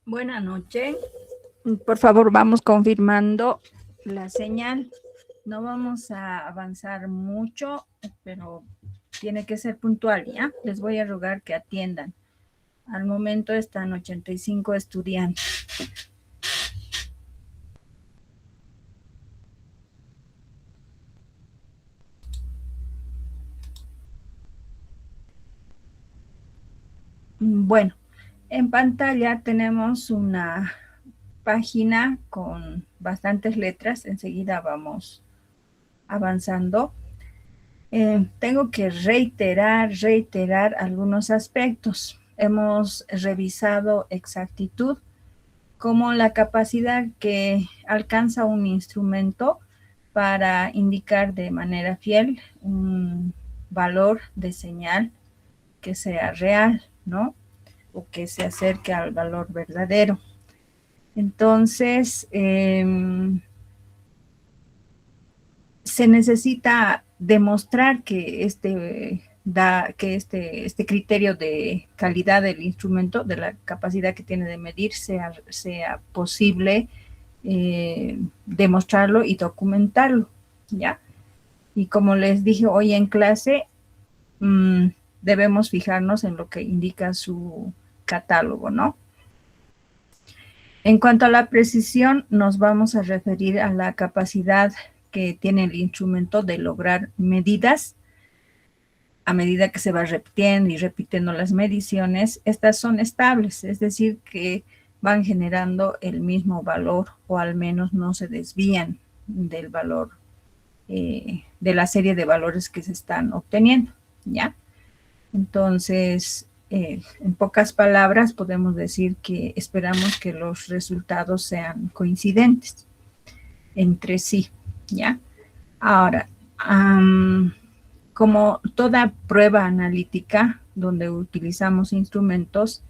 Buenas noches. Por favor, vamos confirmando la señal. No vamos a avanzar mucho, pero tiene que ser puntual, ¿ya? Les voy a rogar que atiendan. Al momento están 85 estudiantes. Bueno, en pantalla tenemos una página con bastantes letras. Enseguida vamos avanzando. Tengo que reiterar algunos aspectos. Hemos revisado exactitud como la capacidad que alcanza un instrumento para indicar de manera fiel un valor de señal que sea real, ¿no? O que se acerque al valor verdadero. Entonces, se necesita demostrar que este criterio de calidad del instrumento, de la capacidad que tiene de medir, sea posible demostrarlo y documentarlo, ¿ya? Y como les dije hoy en clase, debemos fijarnos en lo que indica su catálogo, ¿no? En cuanto a la precisión, nos vamos a referir a la capacidad que tiene el instrumento de lograr medidas. A medida que se va repitiendo y repitiendo las mediciones, estas son estables, es decir, que van generando el mismo valor o al menos no se desvían del valor, de la serie de valores que se están obteniendo, ¿ya? Entonces, en pocas palabras, podemos decir que esperamos que los resultados sean coincidentes entre sí, ¿ya? Ahora, como toda prueba analítica donde utilizamos instrumentos,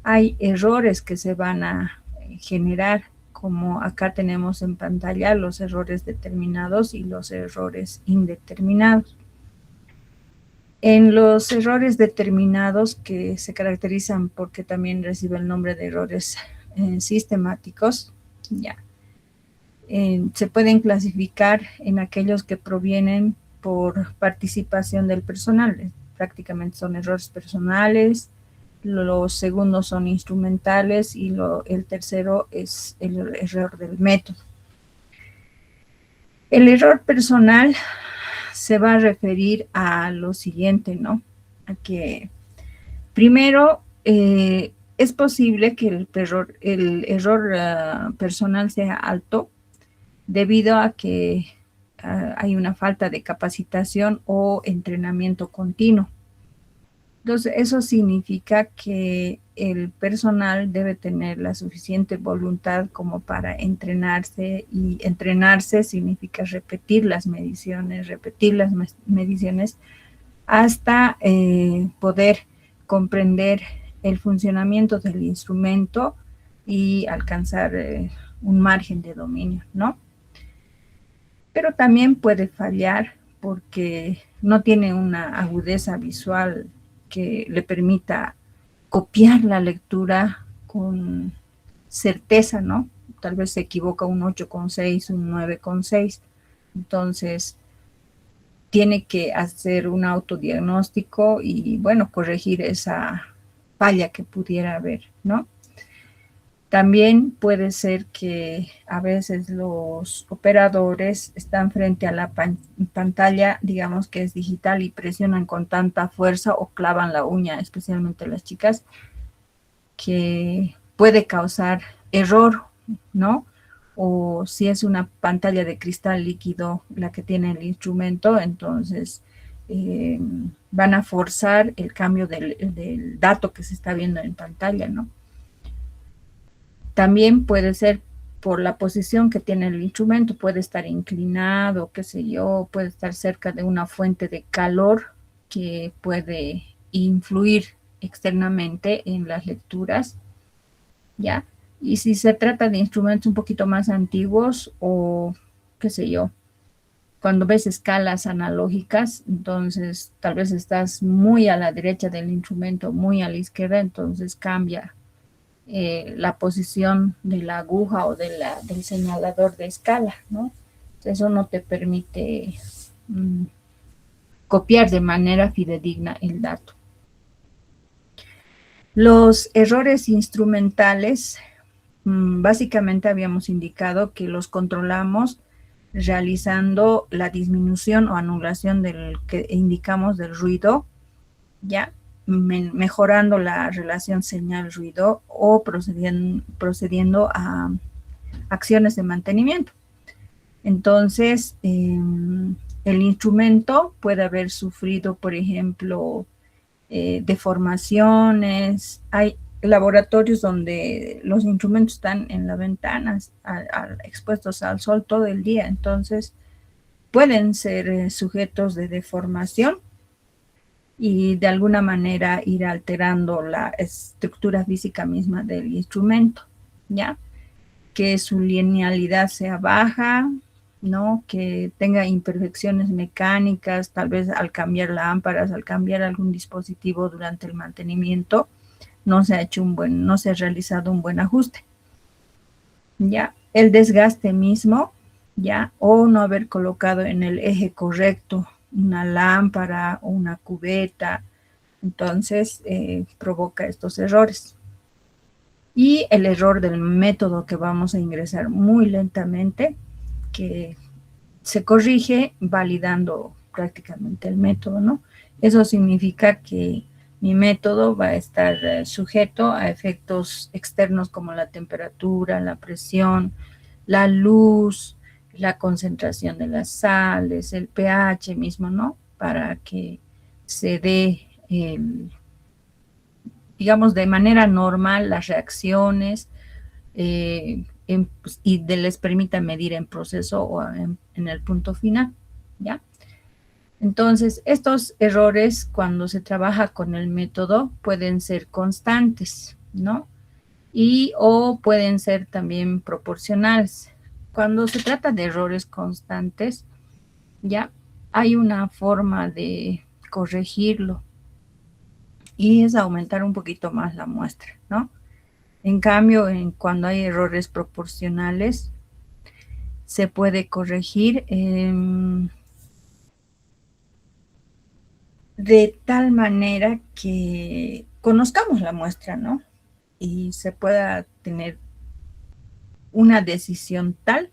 hay errores que se van a generar, como acá tenemos en pantalla los errores determinados y los errores indeterminados. En los errores determinados, que se caracterizan porque también recibe el nombre de errores sistemáticos, ya, se pueden clasificar en aquellos que provienen por participación del personal. Prácticamente son errores personales, los segundos son instrumentales y el tercero es el error del método. El error personal se va a referir a lo siguiente, ¿no? A que primero es posible que el error personal sea alto debido a que hay una falta de capacitación o entrenamiento continuo. Entonces, eso significa que el personal debe tener la suficiente voluntad como para entrenarse, y entrenarse significa repetir las mediciones hasta poder comprender el funcionamiento del instrumento y alcanzar un margen de dominio, ¿no? Pero también puede fallar porque no tiene una agudeza visual que le permita copiar la lectura con certeza, ¿no? Tal vez se equivoca un 8,6, un 9,6. Entonces, tiene que hacer un autodiagnóstico y, bueno, corregir esa falla que pudiera haber, ¿no? También puede ser que a veces los operadores están frente a la pantalla, digamos que es digital, y presionan con tanta fuerza o clavan la uña, especialmente las chicas, que puede causar error, ¿no? O si es una pantalla de cristal líquido la que tiene el instrumento, entonces van a forzar el cambio del dato que se está viendo en pantalla, ¿no? También puede ser por la posición que tiene el instrumento, puede estar inclinado, qué sé yo, puede estar cerca de una fuente de calor que puede influir externamente en las lecturas, ¿ya? Y si se trata de instrumentos un poquito más antiguos o qué sé yo, cuando ves escalas analógicas, entonces tal vez estás muy a la derecha del instrumento, muy a la izquierda, entonces cambia la posición de la aguja o del señalador de escala, ¿no? Eso no te permite copiar de manera fidedigna el dato. Los errores instrumentales, básicamente habíamos indicado que los controlamos realizando la disminución o anulación del que indicamos del ruido, ya mejorando la relación señal-ruido o procediendo a acciones de mantenimiento. Entonces, el instrumento puede haber sufrido, por ejemplo, deformaciones. Hay laboratorios donde los instrumentos están en la ventana, expuestos al sol todo el día, entonces pueden ser sujetos de deformación y de alguna manera ir alterando la estructura física misma del instrumento, ¿ya? Que su linealidad sea baja, ¿no? Que tenga imperfecciones mecánicas, tal vez al cambiar lámparas, al cambiar algún dispositivo durante el mantenimiento, no se ha realizado un buen ajuste. Ya, el desgaste mismo, ya, o no haber colocado en el eje correcto una lámpara o una cubeta, entonces provoca estos errores. Y el error del método que vamos a ingresar muy lentamente, que se corrige validando prácticamente el método, ¿no? Eso significa que mi método va a estar sujeto a efectos externos como la temperatura, la presión, la luz, la concentración de las sales, el pH mismo, ¿no? Para que se dé, digamos, de manera normal las reacciones y les permita medir en proceso o en el punto final, ¿ya? Entonces, estos errores cuando se trabaja con el método pueden ser constantes, ¿no? O pueden ser también proporcionales. Cuando se trata de errores constantes, ya hay una forma de corregirlo y es aumentar un poquito más la muestra, ¿no? En cambio, cuando hay errores proporcionales, se puede corregir de tal manera que conozcamos la muestra, ¿no? Y se pueda tener una decisión tal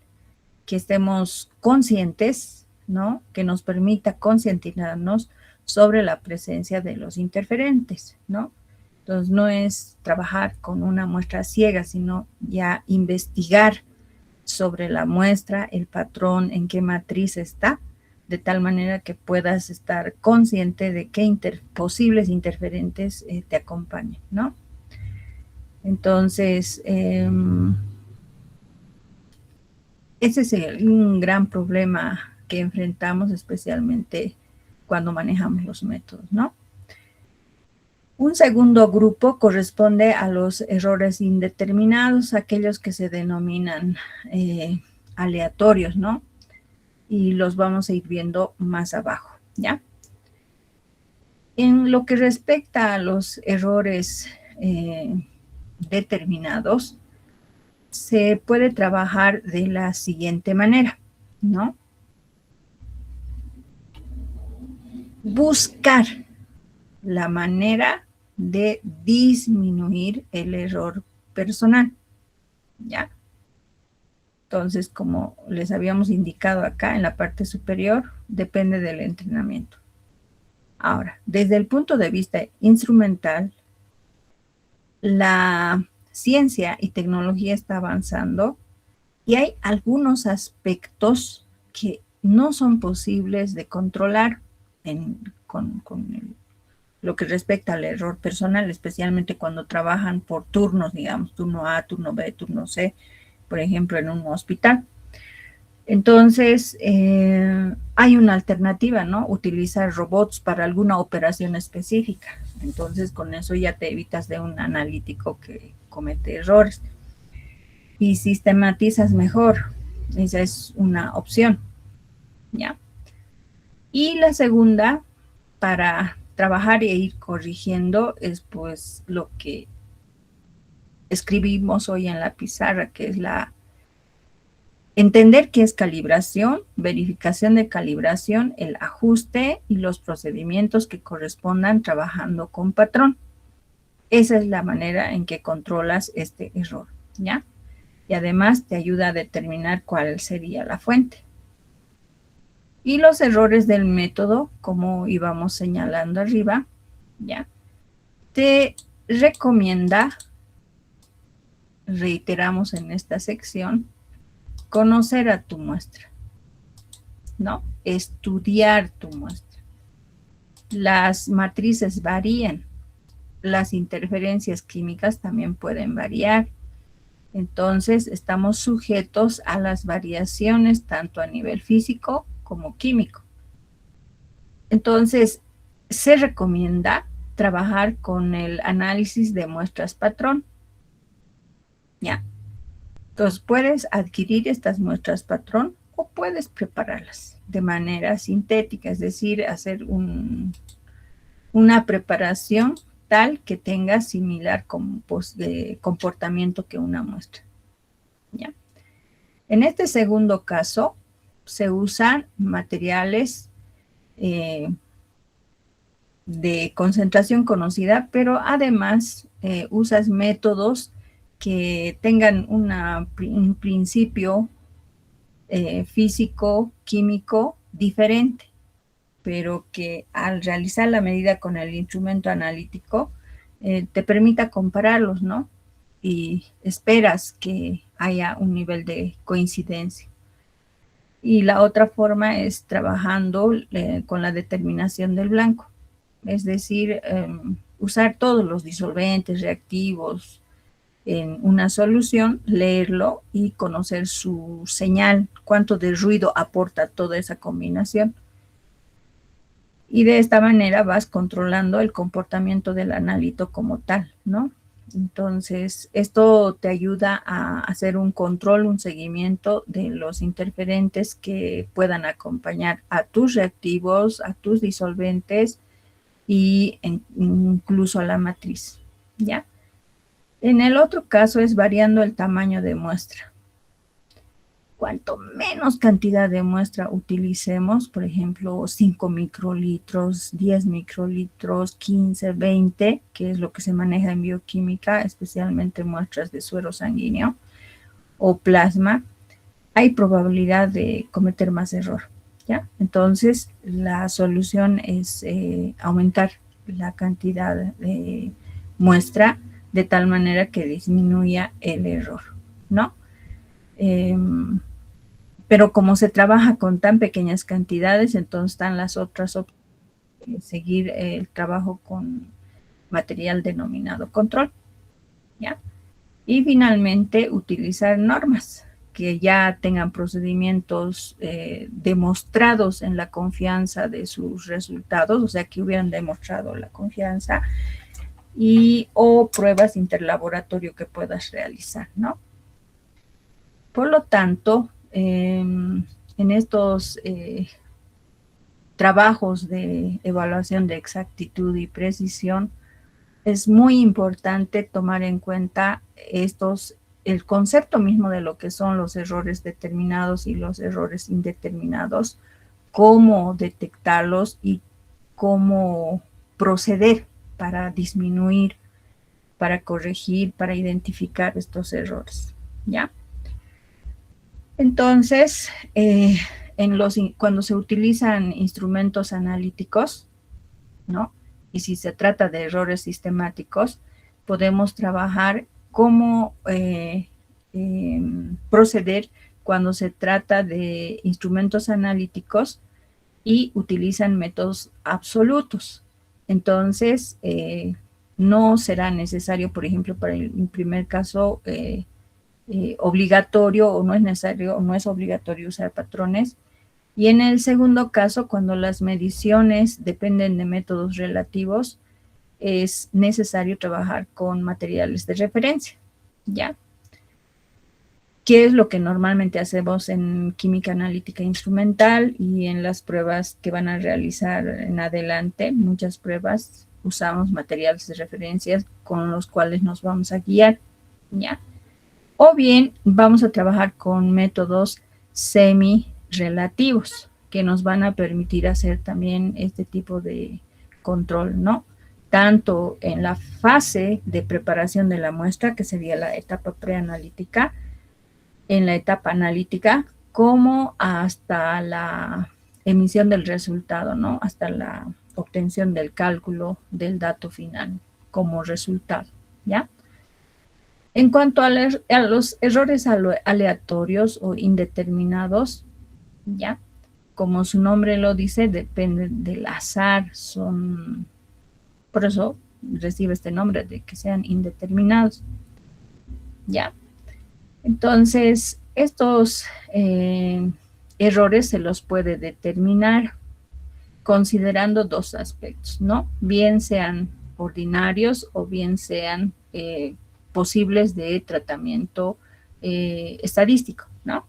que estemos conscientes, ¿no? Que nos permita concientizarnos sobre la presencia de los interferentes, ¿no? Entonces, no es trabajar con una muestra ciega, sino ya investigar sobre la muestra, el patrón, en qué matriz está, de tal manera que puedas estar consciente de qué posibles interferentes te acompañen, ¿no? Entonces, ese es un gran problema que enfrentamos, especialmente cuando manejamos los métodos, ¿no? Un segundo grupo corresponde a los errores indeterminados, aquellos que se denominan aleatorios, ¿no? Y los vamos a ir viendo más abajo, ¿ya? En lo que respecta a los errores determinados, se puede trabajar de la siguiente manera, ¿no? Buscar la manera de disminuir el error personal, ¿ya? Entonces, como les habíamos indicado acá en la parte superior, depende del entrenamiento. Ahora, desde el punto de vista instrumental, la ciencia y tecnología está avanzando y hay algunos aspectos que no son posibles de controlar con lo que respecta al error personal, especialmente cuando trabajan por turnos, digamos, turno A, turno B, turno C, por ejemplo, en un hospital. Entonces, hay una alternativa, ¿no? Utilizar robots para alguna operación específica. Entonces, con eso ya te evitas de un analítico que comete errores. Y sistematizas mejor. Esa es una opción, ¿ya? Y la segunda, para trabajar e ir corrigiendo, es pues lo que escribimos hoy en la pizarra, que es entender qué es calibración, verificación de calibración, el ajuste y los procedimientos que correspondan trabajando con patrón. Esa es la manera en que controlas este error, ¿ya? Y además te ayuda a determinar cuál sería la fuente. Y los errores del método, como íbamos señalando arriba, ¿ya? Te recomienda, reiteramos en esta sección, conocer a tu muestra, ¿no? Estudiar tu muestra. Las matrices varían, las interferencias químicas también pueden variar. Entonces, estamos sujetos a las variaciones tanto a nivel físico como químico. Entonces, se recomienda trabajar con el análisis de muestras patrón. ¿Ya? Entonces, puedes adquirir estas muestras patrón o puedes prepararlas de manera sintética, es decir, hacer una preparación tal que tenga similar comportamiento que una muestra. ¿Ya? En este segundo caso, se usan materiales de concentración conocida, pero además usas métodos que tengan un principio físico, químico diferente, pero que al realizar la medida con el instrumento analítico te permita compararlos, ¿no? Y esperas que haya un nivel de coincidencia. Y la otra forma es trabajando con la determinación del blanco, es decir, usar todos los disolventes, reactivos en una solución, leerlo y conocer su señal, cuánto de ruido aporta toda esa combinación. Y de esta manera vas controlando el comportamiento del analito como tal, ¿no? Entonces, esto te ayuda a hacer un control, un seguimiento de los interferentes que puedan acompañar a tus reactivos, a tus disolventes y incluso a la matriz, ¿ya? En el otro caso es variando el tamaño de muestra. Cuanto menos cantidad de muestra utilicemos, por ejemplo, 5 microlitros, 10 microlitros, 15, 20, que es lo que se maneja en bioquímica, especialmente muestras de suero sanguíneo o plasma, hay probabilidad de cometer más error, ¿ya? Entonces, la solución es aumentar la cantidad de muestra de tal manera que disminuya el error, ¿no? Pero como se trabaja con tan pequeñas cantidades, entonces están las otras opciones, seguir el trabajo con material denominado control, ¿ya? Y finalmente utilizar normas que ya tengan procedimientos demostrados en la confianza de sus resultados, o sea, que hubieran demostrado la confianza, o pruebas interlaboratorio que puedas realizar, ¿no? Por lo tanto, en estos trabajos de evaluación de exactitud y precisión, es muy importante tomar en cuenta el concepto mismo de lo que son los errores determinados y los errores indeterminados, cómo detectarlos y cómo proceder para disminuir, para corregir, para identificar estos errores, ¿ya? Entonces, cuando se utilizan instrumentos analíticos, ¿no? Y si se trata de errores sistemáticos, podemos trabajar cómo proceder cuando se trata de instrumentos analíticos y utilizan métodos absolutos. Entonces, no será necesario, por ejemplo, para el primer caso, obligatorio o no es necesario o no es obligatorio usar patrones. Y en el segundo caso, cuando las mediciones dependen de métodos relativos, es necesario trabajar con materiales de referencia, ¿ya? ¿Qué es lo que normalmente hacemos en química analítica instrumental y en las pruebas que van a realizar en adelante? Muchas pruebas usamos materiales de referencia con los cuales nos vamos a guiar. ¿ya? O bien vamos a trabajar con métodos semi-relativos que nos van a permitir hacer también este tipo de control, ¿no? Tanto en la fase de preparación de la muestra, que sería la etapa preanalítica, en la etapa analítica, como hasta la emisión del resultado, ¿no? Hasta la obtención del cálculo del dato final como resultado, ¿ya? En cuanto a los errores aleatorios o indeterminados, ¿ya? Como su nombre lo dice, dependen del azar, por eso recibe este nombre de que sean indeterminados, ¿ya? Entonces, estos errores se los puede determinar considerando dos aspectos, ¿no? Bien sean ordinarios o bien sean posibles de tratamiento estadístico, ¿no?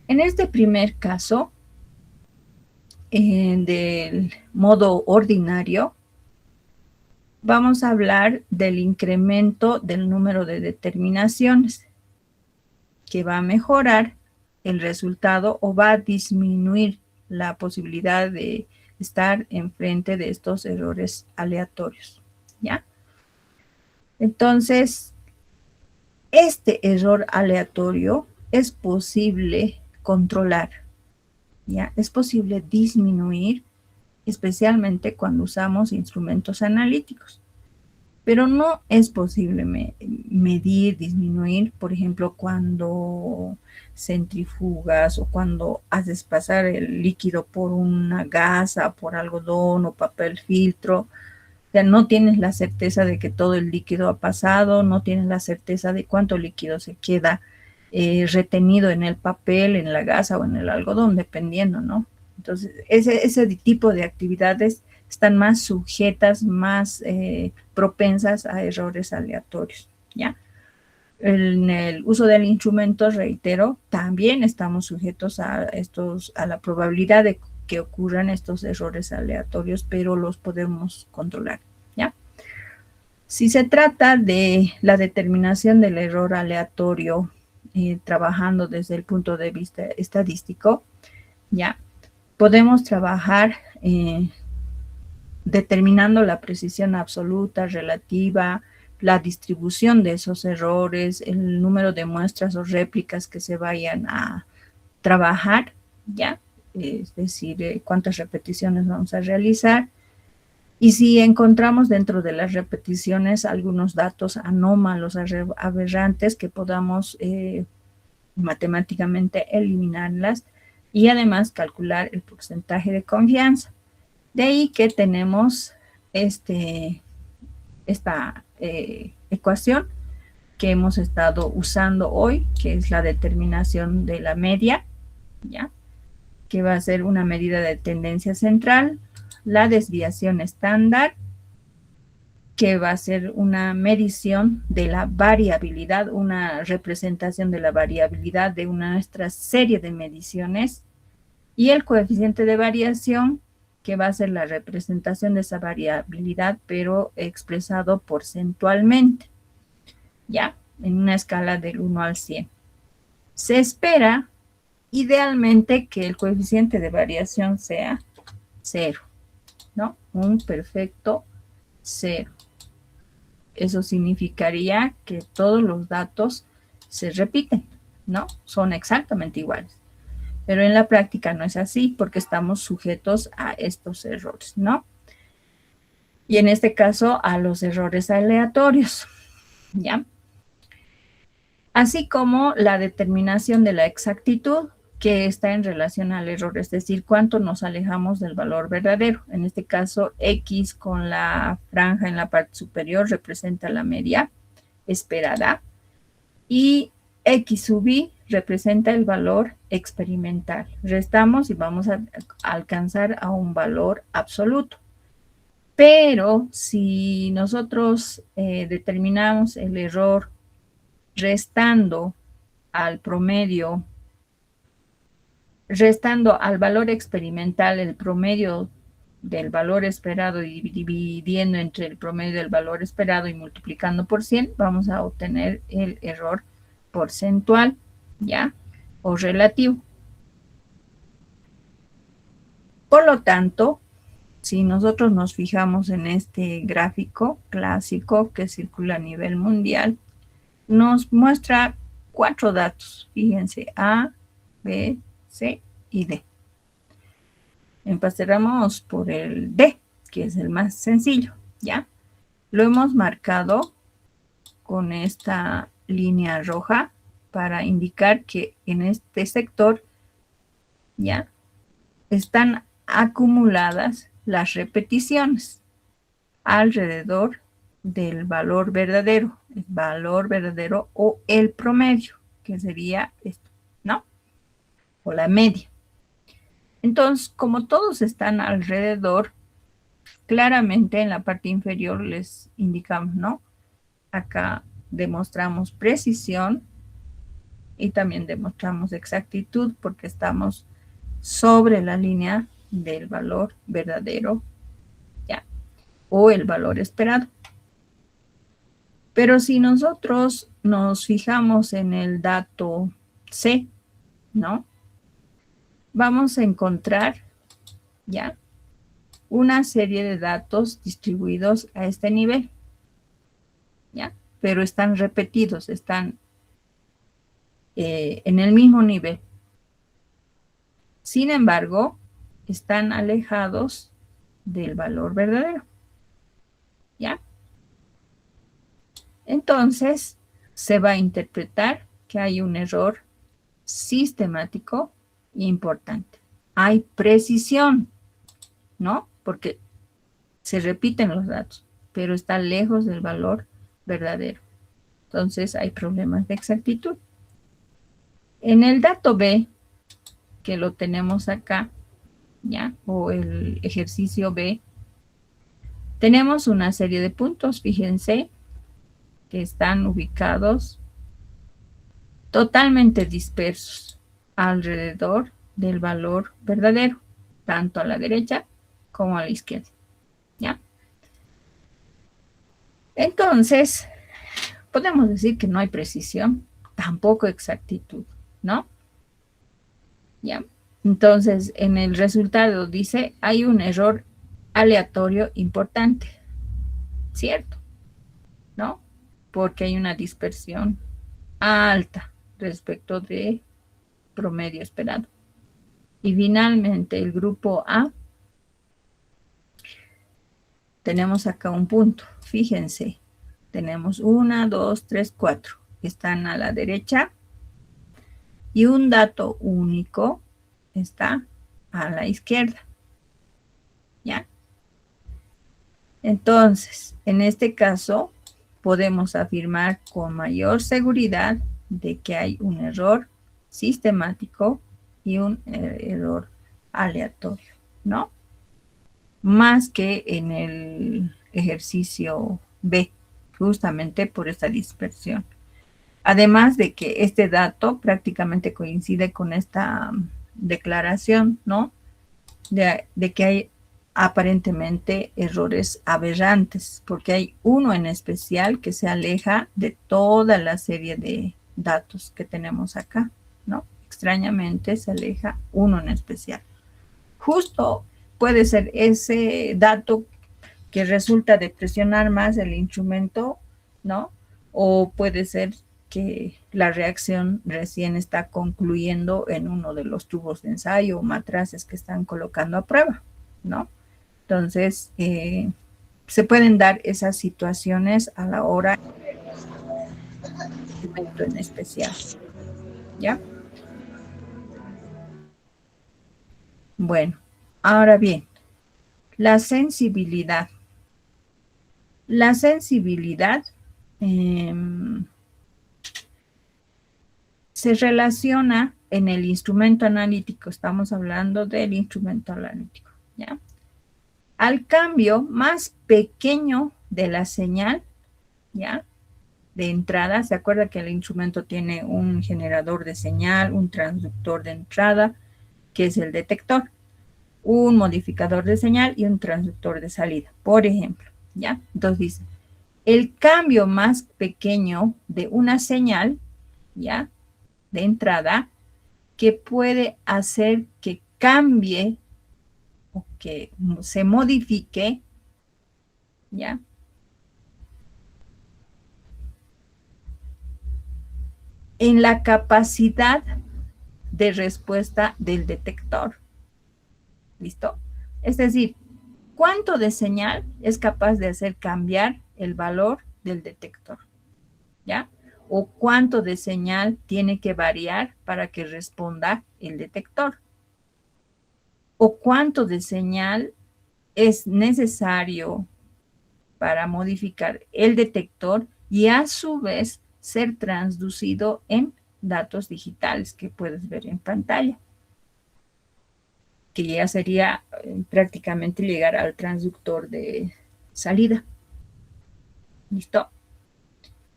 En este primer caso, del modo ordinario, vamos a hablar del incremento del número de determinaciones, que va a mejorar el resultado o va a disminuir la posibilidad de estar enfrente de estos errores aleatorios, ¿ya? Entonces, este error aleatorio es posible controlar, ¿ya? Es posible disminuir, especialmente cuando usamos instrumentos analíticos. Pero no es posible medir, disminuir, por ejemplo, cuando centrifugas o cuando haces pasar el líquido por una gasa, por algodón o papel filtro. O sea, no tienes la certeza de que todo el líquido ha pasado, no tienes la certeza de cuánto líquido se queda retenido en el papel, en la gasa o en el algodón, dependiendo, ¿no? Entonces, ese tipo de actividades están más sujetas, más propensas a errores aleatorios, ¿ya? En el uso del instrumento, reitero, también estamos sujetos a la probabilidad de que ocurran estos errores aleatorios, pero los podemos controlar, ¿ya? Si se trata de la determinación del error aleatorio, trabajando desde el punto de vista estadístico, ¿ya? Podemos trabajar determinando la precisión absoluta, relativa, la distribución de esos errores, el número de muestras o réplicas que se vayan a trabajar, ¿ya? Es decir, cuántas repeticiones vamos a realizar. Y si encontramos dentro de las repeticiones algunos datos anómalos, aberrantes, que podamos matemáticamente eliminarlas y además calcular el porcentaje de confianza. De ahí que tenemos esta ecuación que hemos estado usando hoy, que es la determinación de la media, ¿ya? Que va a ser una medida de tendencia central, la desviación estándar, que va a ser una medición de la variabilidad, una representación de la variabilidad de nuestra serie de mediciones, y el coeficiente de variación, que va a ser la representación de esa variabilidad, pero expresado porcentualmente, ¿ya? En una escala del 1 al 100. Se espera, idealmente, que el coeficiente de variación sea 0, ¿no? Un perfecto 0. Eso significaría que todos los datos se repiten, ¿no? Son exactamente iguales. Pero en la práctica no es así porque estamos sujetos a estos errores, ¿no? Y en este caso a los errores aleatorios, ¿ya? Así como la determinación de la exactitud, que está en relación al error, es decir, cuánto nos alejamos del valor verdadero. En este caso, X con la franja en la parte superior representa la media esperada y X sub I representa el valor experimental. Restamos y vamos a alcanzar a un valor absoluto. Pero si nosotros determinamos el error restando al promedio, restando al valor experimental el promedio del valor esperado y dividiendo entre el promedio del valor esperado y multiplicando por 100, vamos a obtener el error porcentual, ¿ya? O relativo. Por lo tanto, si nosotros nos fijamos en este gráfico clásico que circula a nivel mundial, nos muestra 4 datos. Fíjense, A, B, C y D. Empezaremos por el D, que es el más sencillo, ¿ya? Lo hemos marcado con esta línea roja para indicar que en este sector, ¿ya? Están acumuladas las repeticiones alrededor del valor verdadero, el valor verdadero o el promedio, que sería esto, ¿no? O la media. Entonces, como todos están alrededor, claramente en la parte inferior les indicamos, ¿no? Acá demostramos precisión y también demostramos exactitud porque estamos sobre la línea del valor verdadero, ¿ya? O el valor esperado. Pero si nosotros nos fijamos en el dato C, ¿no? Vamos a encontrar, ¿ya? Una serie de datos distribuidos a este nivel, ¿ya? Pero están repetidos, están en el mismo nivel. Sin embargo, están alejados del valor verdadero, ¿ya? Entonces, se va a interpretar que hay un error sistemático importante. Hay precisión, ¿no? Porque se repiten los datos, pero está lejos del valor verdadero. Entonces, hay problemas de exactitud. En el dato B, que lo tenemos acá, ¿ya? O el ejercicio B, tenemos una serie de puntos, fíjense, que están ubicados totalmente dispersos alrededor del valor verdadero, tanto a la derecha como a la izquierda, ¿ya? Entonces, podemos decir que no hay precisión, tampoco exactitud, ¿no? ¿Ya? Entonces, en el resultado dice, hay un error aleatorio importante, ¿cierto? ¿No? Porque hay una dispersión alta respecto de promedio esperado. Y finalmente, el grupo A, tenemos acá un punto. Fíjense, tenemos 1, 2, 3, 4. Están a la derecha. Y un dato único está a la izquierda. ¿Ya? Entonces, en este caso, podemos afirmar con mayor seguridad de que hay un error sistemático y un error aleatorio, ¿no? Más que en el ejercicio B, justamente por esta dispersión. Además de que este dato prácticamente coincide con esta declaración, ¿no? De que hay aparentemente errores aberrantes, porque hay uno en especial que se aleja de toda la serie de datos que tenemos acá, ¿no? Extrañamente se aleja uno en especial. Justo puede ser ese dato que resulta de presionar más el instrumento, ¿no? O puede ser que la reacción recién está concluyendo en uno de los tubos de ensayo o matraces que están colocando a prueba, ¿no? Entonces, se pueden dar esas situaciones a la hora de instrumento en especial, ¿ya? Bueno, ahora bien, la sensibilidad. La sensibilidad se relaciona en el instrumento analítico, estamos hablando del instrumento analítico, ¿ya? Al cambio más pequeño de la señal, ¿ya? De entrada, se acuerda que el instrumento tiene un generador de señal, un transductor de entrada, que es el detector. un modificador de señal y un transductor de salida, por ejemplo, ¿ya? Entonces dice, el cambio más pequeño de una señal, ¿ya? De entrada, que puede hacer que cambie o que se modifique, ¿ya? En la capacidad de respuesta del detector. ¿Listo? Es decir, ¿cuánto de señal es capaz de hacer cambiar el valor del detector? ¿Ya? O cuánto de señal tiene que variar para que responda el detector. O cuánto de señal es necesario para modificar el detector y a su vez ser transducido en datos digitales que puedes ver en pantalla, que ya sería prácticamente llegar al transductor de salida. ¿Listo?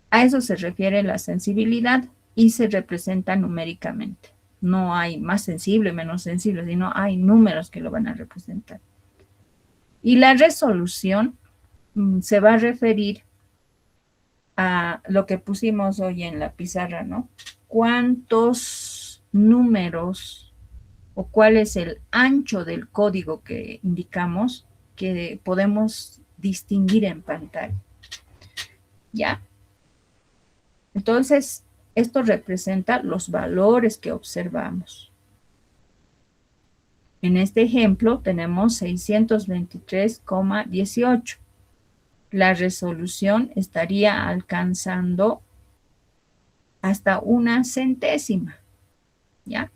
A eso se refiere la sensibilidad y se representa numéricamente. No hay más sensible, menos sensible, sino hay números que lo van a representar. Y la resolución se va a referir a lo que pusimos hoy en la pizarra, ¿no? ¿Cuántos números o cuál es el ancho del código que indicamos que podemos distinguir en pantalla? ¿Ya? Entonces, esto representa los valores que observamos. En este ejemplo tenemos 623,18. La resolución estaría alcanzando hasta una centésima, ¿ya?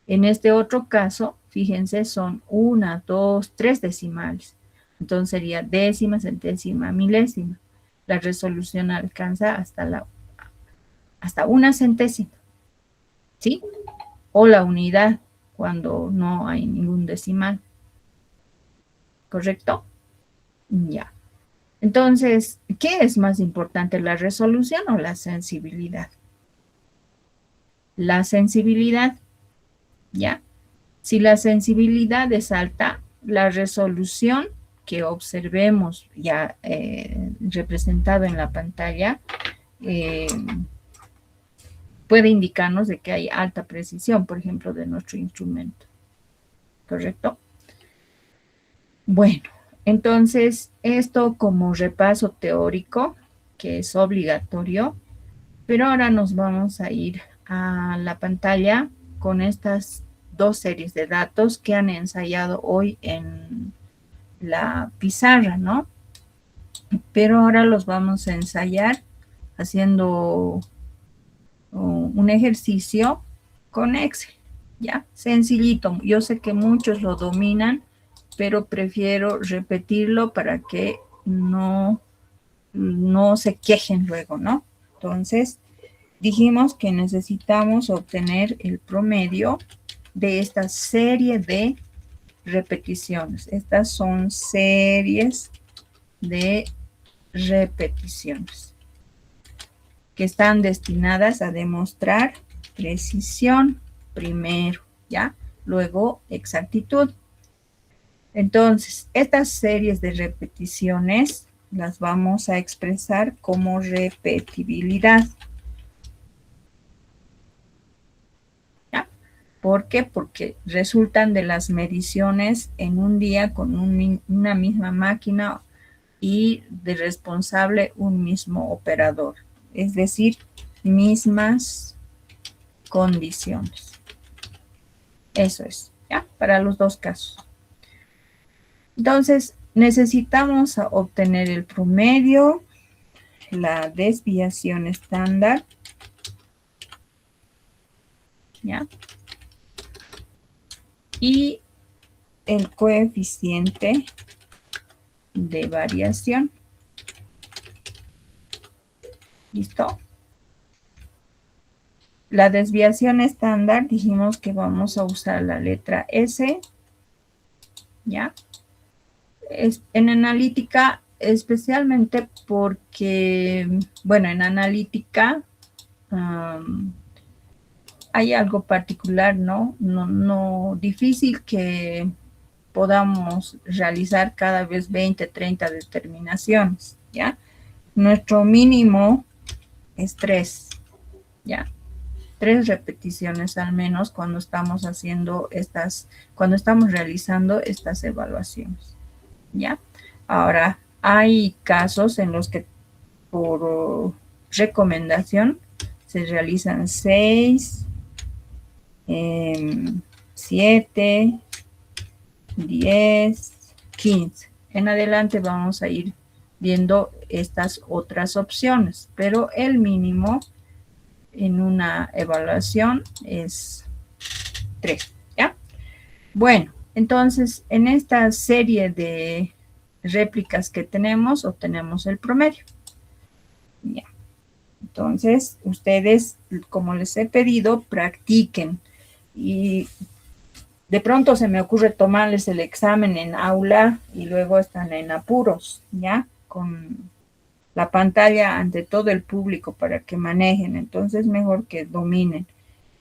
En este otro caso, fíjense, son 1, 2, 3 decimales. Entonces sería décima, centésima, milésima. La resolución alcanza hasta una centésima, ¿sí? O la unidad cuando no hay ningún decimal. ¿Correcto? Ya. Entonces, ¿qué es más importante, la resolución o la sensibilidad? La sensibilidad, ¿ya? Si la sensibilidad es alta, la resolución que observemos ya representado en la pantalla puede indicarnos de que hay alta precisión, por ejemplo, de nuestro instrumento. ¿Correcto? Bueno, entonces esto como repaso teórico, que es obligatorio, pero ahora nos vamos a ir a la pantalla con estas dos series de datos que han ensayado hoy en la pizarra, ¿no? Pero ahora los vamos a ensayar haciendo un ejercicio con Excel, ¿ya? Sencillito. Yo sé que muchos lo dominan, pero prefiero repetirlo para que no se quejen luego, ¿no? Entonces, dijimos que necesitamos obtener el promedio de esta serie de repeticiones. Estas son series de repeticiones que están destinadas a demostrar precisión primero, ¿ya? Luego exactitud. Entonces, estas series de repeticiones las vamos a expresar como repetibilidad. ¿Ya? ¿Por qué? Porque resultan de las mediciones en un día con una misma máquina y de responsable un mismo operador. Es decir, mismas condiciones. Eso es, ¿ya? Para los dos casos. Entonces, necesitamos obtener el promedio, la desviación estándar, ¿ya? Y el coeficiente de variación. ¿Listo? La desviación estándar, dijimos que vamos a usar la letra S, ¿ya? En analítica, especialmente porque, bueno, en analítica hay algo particular, ¿no? No difícil que podamos realizar cada vez 20, 30 determinaciones, ¿ya? Nuestro mínimo es 3, ¿ya? 3 repeticiones al menos cuando estamos realizando estas evaluaciones, ¿ya? Ahora, hay casos en los que por recomendación se realizan 6, 7, 10, 15. En adelante vamos a ir viendo estas otras opciones, pero el mínimo en una evaluación es 3, ¿ya? Bueno, entonces en esta serie de réplicas que tenemos, obtenemos el promedio. Ya. Entonces, ustedes, como les he pedido, practiquen. Y de pronto se me ocurre tomarles el examen en aula y luego están en apuros, ¿ya? Con la pantalla ante todo el público para que manejen. Entonces, mejor que dominen.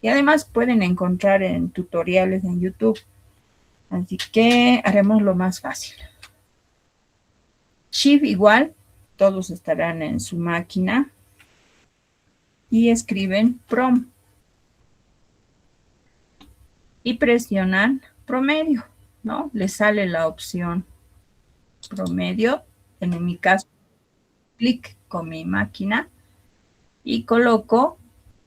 Y además pueden encontrar en tutoriales en YouTube. Así que haremos lo más fácil. Shift igual, todos estarán en su máquina. Y escriben prom. Y presionan promedio, ¿no? Les sale la opción promedio. En mi caso, clic con mi máquina y coloco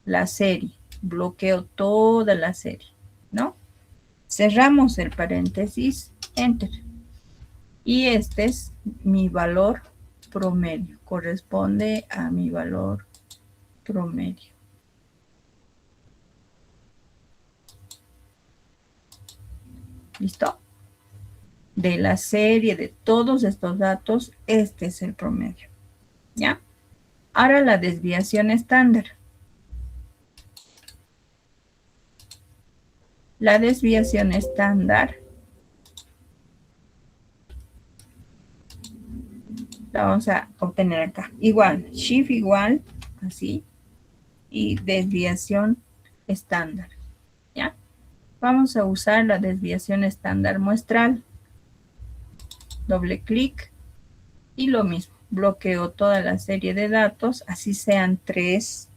la serie. Bloqueo toda la serie, ¿no? Cerramos el paréntesis, enter. Y este es mi valor promedio. Corresponde a mi valor promedio. ¿Listo? De la serie de todos estos datos, este es el promedio. ¿Ya? Ahora la desviación estándar. La desviación estándar la vamos a obtener acá. Igual, shift igual, así, y desviación estándar. ¿Ya? Vamos a usar la desviación estándar muestral. Doble clic y lo mismo. Bloqueo toda la serie de datos, así sean 3,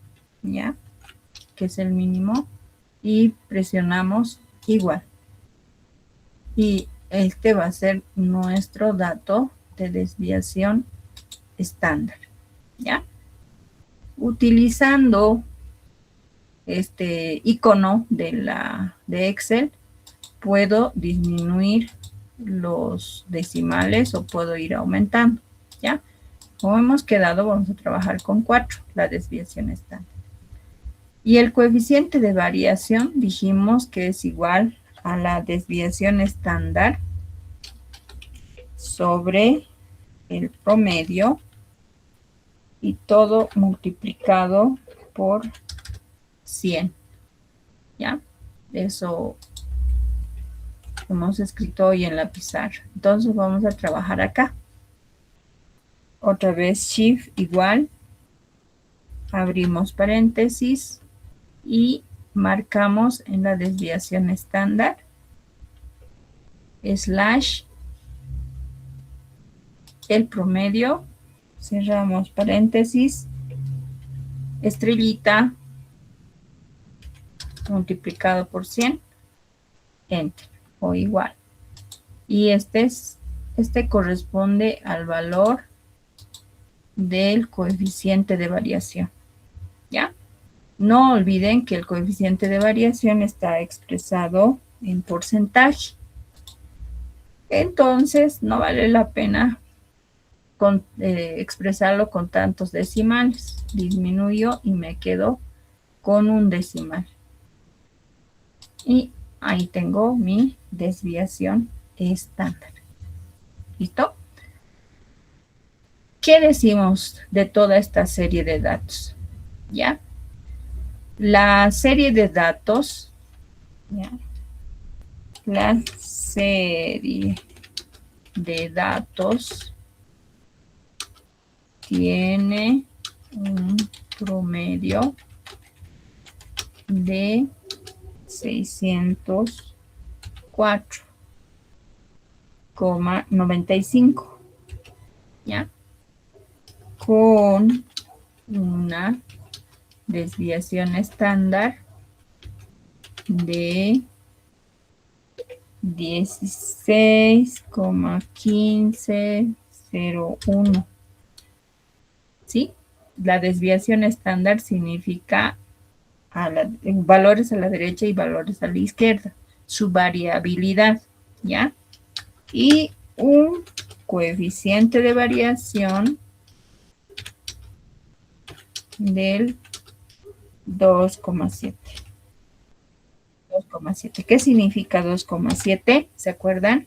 ¿ya? Que es el mínimo. Y presionamos igual. Y este va a ser nuestro dato de desviación estándar, ¿ya? Utilizando este icono de Excel, puedo disminuir los decimales o puedo ir aumentando, ¿ya? Como hemos quedado, vamos a trabajar con 4, la desviación estándar. Y el coeficiente de variación dijimos que es igual a la desviación estándar sobre el promedio y todo multiplicado por 100. ¿Ya? Eso hemos escrito hoy en la pizarra. Entonces vamos a trabajar acá. Otra vez shift igual. Abrimos paréntesis y marcamos en la desviación estándar slash el promedio, cerramos paréntesis, estrellita multiplicado por 100, enter o igual. Y este corresponde al valor del coeficiente de variación. ¿Ya? No olviden que el coeficiente de variación está expresado en porcentaje. Entonces, no vale la pena expresarlo con tantos decimales. Disminuyo y me quedo con un decimal. Y ahí tengo mi desviación estándar. ¿Listo? ¿Qué decimos de toda esta serie de datos? ¿Ya? La serie de datos, ¿ya? La serie de datos tiene un promedio de 604. 95, ¿ya? Con una desviación estándar de 16,1501. ¿Sí? La desviación estándar significa valores a la derecha y valores a la izquierda, su variabilidad, ¿ya? Y un coeficiente de variación del 2,7. 2,7. ¿Qué significa 2,7? ¿Se acuerdan?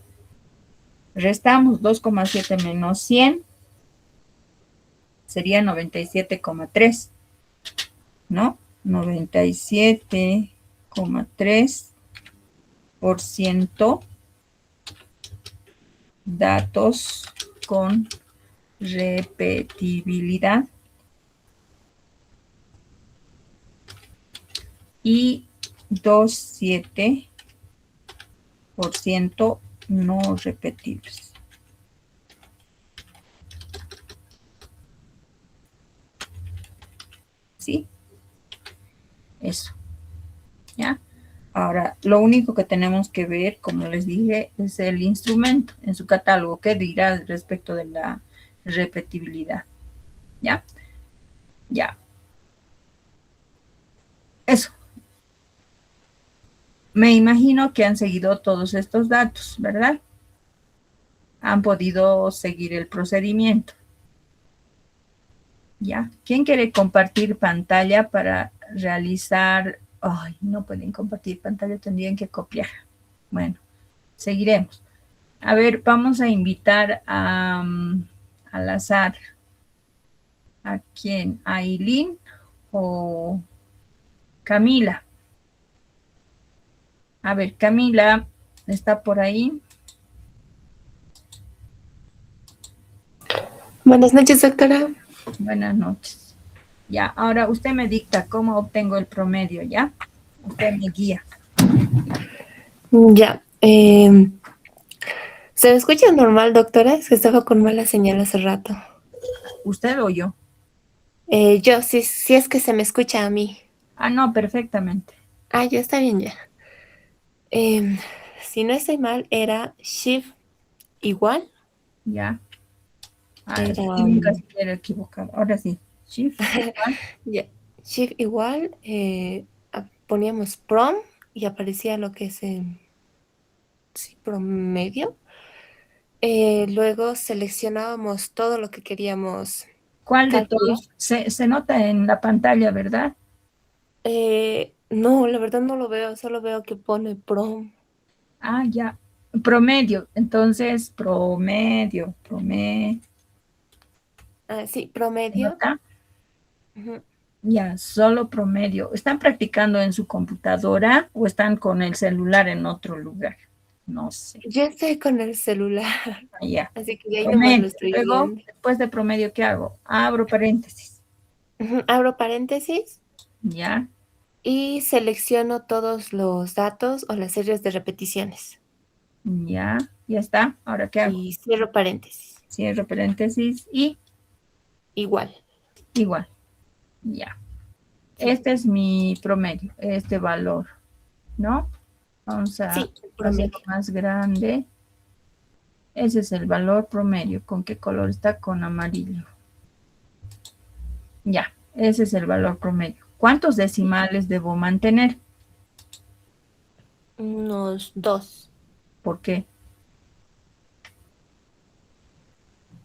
Restamos 2,7 menos 100, sería 97,3, ¿no? 97,3% datos con repetibilidad y 2,7% no repetibles. ¿Sí? Eso. ¿Ya? Ahora, lo único que tenemos que ver, como les dije, es el instrumento en su catálogo. ¿Qué dirá respecto de la repetibilidad? ¿Ya? Ya. Eso. Me imagino que han seguido todos estos datos, ¿verdad? Han podido seguir el procedimiento. ¿Ya? ¿Quién quiere compartir pantalla para realizar? Ay, no pueden compartir pantalla, tendrían que copiar. Bueno, seguiremos. A ver, vamos a invitar al azar. ¿A quién? ¿A Aileen o Camila? A ver, Camila, ¿está por ahí? Buenas noches, doctora. Buenas noches. Ya, ahora usted me dicta cómo obtengo el promedio, ¿ya? Usted me guía. Ya. ¿Se me escucha normal, doctora? Es que estaba con mala señal hace rato. ¿Usted o yo? Yo, si es que se me escucha a mí. Ah, no, perfectamente. Ah, ya está bien, ya. Em, si no estoy mal, era shift igual. Ya. Ah, Era, y nunca se quiere equivocar. Ahora sí. Shift igual. ya. Shift igual. Poníamos prom y aparecía lo que es sí, promedio. Luego seleccionábamos todo lo que queríamos ¿Cuál de calcular. todos? Se nota en la pantalla, ¿verdad? No, la verdad no lo veo, solo veo que pone prom. Ah, ya. Promedio. Entonces, promedio. Ah, sí, ¿Se promedio. nota? Ujú. Ya, solo promedio. ¿Están practicando en su computadora o están con el celular en otro lugar? No sé. Yo estoy con el celular, Ah, ya. así que de ahí nomás lo Promedio. estoy Luego, viendo. después de promedio, ¿qué hago? Abro paréntesis. Ujú. Abro paréntesis Ya, y selecciono todos los datos o las series de repeticiones. ya está. Ahora, ¿qué hago? Y cierro paréntesis. Cierro paréntesis y Igual. igual. Ya. Sí, Este es mi promedio, este valor, ¿no? Vamos a sí, el hacerlo promedio. más grande. Ese es el valor promedio. ¿Con qué color está? Con amarillo. Ya, ese es el valor promedio. ¿Cuántos decimales debo mantener? Unos dos. ¿Por qué?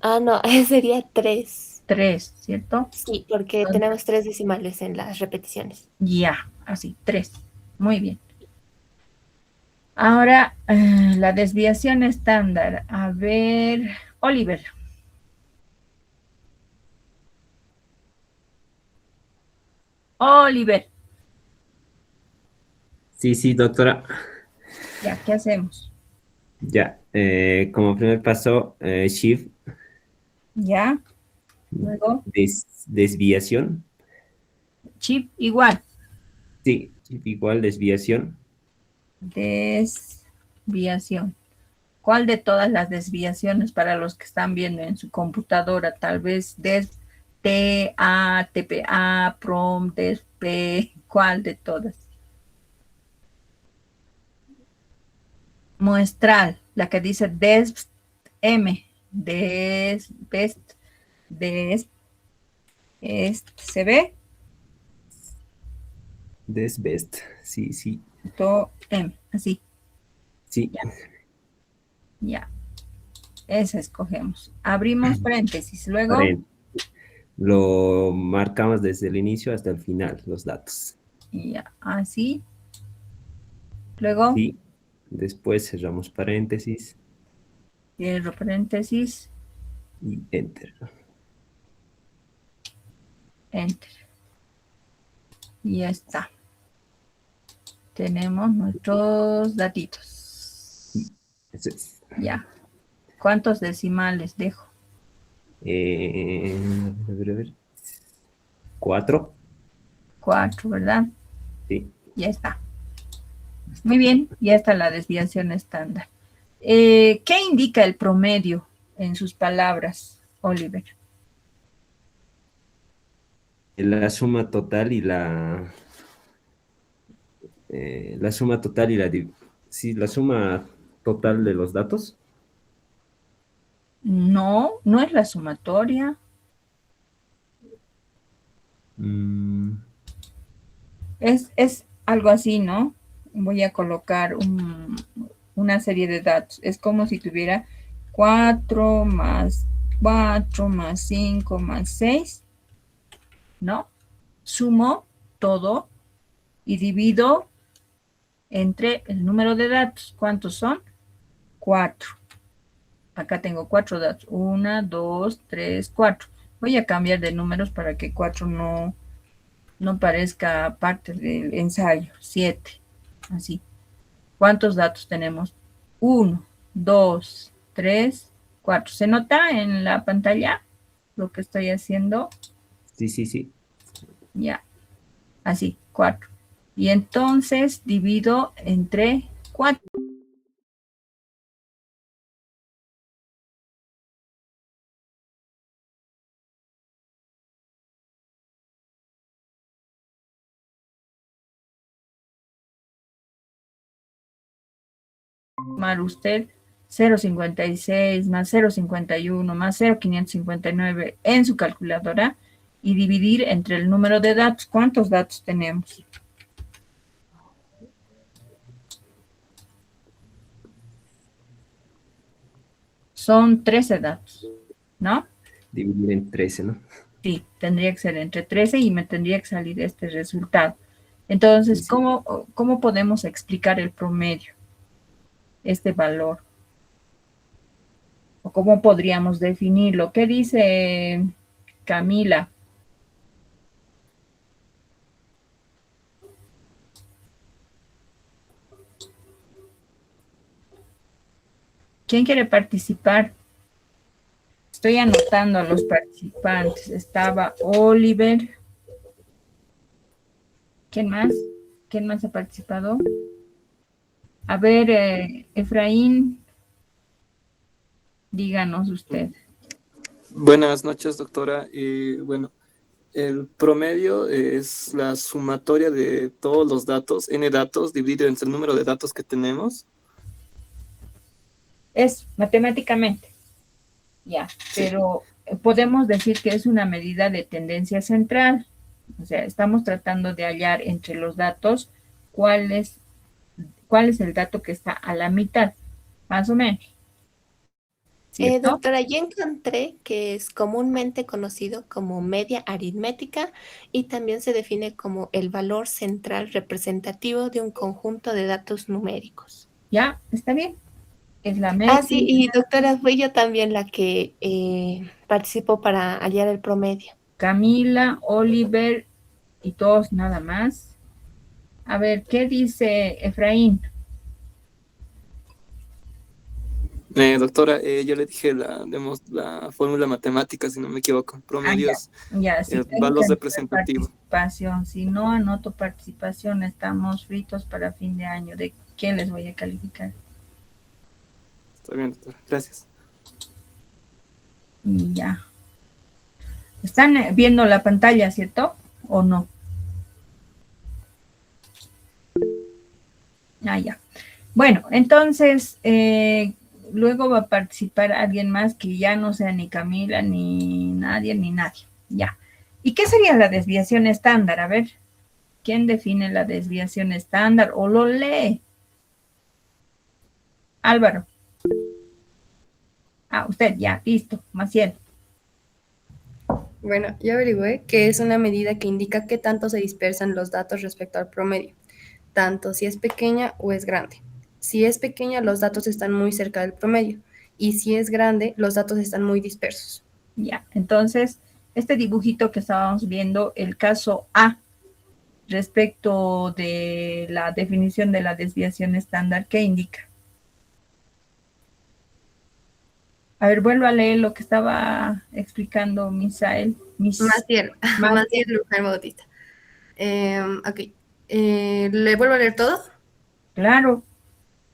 Ah, no, sería tres. 3, ¿cierto? Sí, porque Entonces, tenemos tres decimales en las repeticiones. ya, así, 3. Muy bien. Ahora, la desviación estándar. A ver, Oliver. Oliver. Sí, sí, doctora. Ya, ¿qué hacemos? Ya, como primer paso, shift, Ya, luego, desviación. chip igual. Sí, shift igual desviación. Desviación. ¿Cuál de todas las desviaciones para los que están viendo en su computadora? Tal vez TA, TPA, PROM, DESP, ¿cuál de todas? Muestral, la que dice DESP M, DESP, DESP, ¿se ve? Desbest. Sí, sí, M, así, sí. ya. Esa escogemos. Abrimos paréntesis, luego, Paren- Lo marcamos desde el inicio hasta el final, los datos. ya, así. Luego, Sí. Después cerramos paréntesis cierro paréntesis, y enter. enter. Y ya está. Tenemos nuestros datitos. Eso es. Ya. ¿Cuántos decimales dejo? A ver. 4. 4, ¿verdad? Sí. Ya está. Muy bien, ya está la desviación estándar. ¿Qué indica el promedio en sus palabras, Oliver? La suma total y la suma total y sí, la suma total de los datos. No, no es la sumatoria. Mm, Es algo así, ¿no? Voy a colocar una serie de datos. Es como si tuviera 4 más 4 más 5 más 6, ¿no? Sumo todo y divido entre el número de datos. ¿Cuántos son? 4. Acá tengo 4 datos. 1, 2, 3, 4. Voy a cambiar de números para que 4 no parezca parte del ensayo. 7. Así. ¿Cuántos datos tenemos? 1, 2, 3, 4. ¿Se nota en la pantalla lo que estoy haciendo? sí, sí, sí. Ya. Así, 4. Y entonces divido entre 4. Sumar usted 0,56 más 0,51 más 0,559 en su calculadora y dividir entre el número de datos. ¿Cuántos datos tenemos? Son 13 datos, ¿no? Dividir en 13, ¿no? Sí, tendría que ser entre 13 y me tendría que salir este resultado. Entonces, Sí, sí. ¿cómo podemos explicar el promedio, este valor? ¿O cómo podríamos definirlo? ¿Qué dice Camila? ¿Quién quiere participar? Estoy anotando a los participantes. Estaba Oliver. ¿Quién más? ¿Quién más ha participado? A ver, Efraín, díganos usted. Buenas noches, doctora. Bueno, el promedio es la sumatoria de todos los datos, n datos, dividido entre el número de datos que tenemos. Es matemáticamente, ya, Sí. pero podemos decir que es una medida de tendencia central. O sea, estamos tratando de hallar entre los datos cuál es el dato que está a la mitad, más o menos. ¿Cierto? Doctora, yo encontré que es comúnmente conocido como media aritmética y también se define como el valor central representativo de un conjunto de datos numéricos. Ya, está bien. Es la media. Sí, y doctora, fui yo también la que participó para hallar el promedio. Camila, Oliver y todos nada más. A ver, ¿qué dice Efraín? Doctora, yo le dije la fórmula matemática, si no me equivoco. Promedio es Ya, si el tengo valor que representativo. participación, si no anoto participación, estamos fritos para fin de año. ¿De qué les voy a calificar? Está bien, doctora. Gracias. Ya. ¿Están viendo la pantalla, cierto? ¿O no? Ah, ya. Bueno, entonces, luego va a participar alguien más que ya no sea ni Camila, ni nadie, ni nadie. Ya. ¿Y qué sería la desviación estándar? A ver, ¿quién define la desviación estándar o lo lee? Álvaro. Ah, usted, ya, listo. Maciel. Bueno, yo averigüé que es una medida que indica qué tanto se dispersan los datos respecto al promedio, tanto si es pequeña o es grande. Si es pequeña, los datos están muy cerca del promedio, y si es grande, los datos están muy dispersos. Ya, entonces, este dibujito que estábamos viendo, el caso A, respecto de la definición de la desviación estándar, ¿qué indica? A ver, vuelvo a leer lo que estaba explicando Misael. Maciel Luján Bautista. Ok, ¿le vuelvo a leer todo? Claro,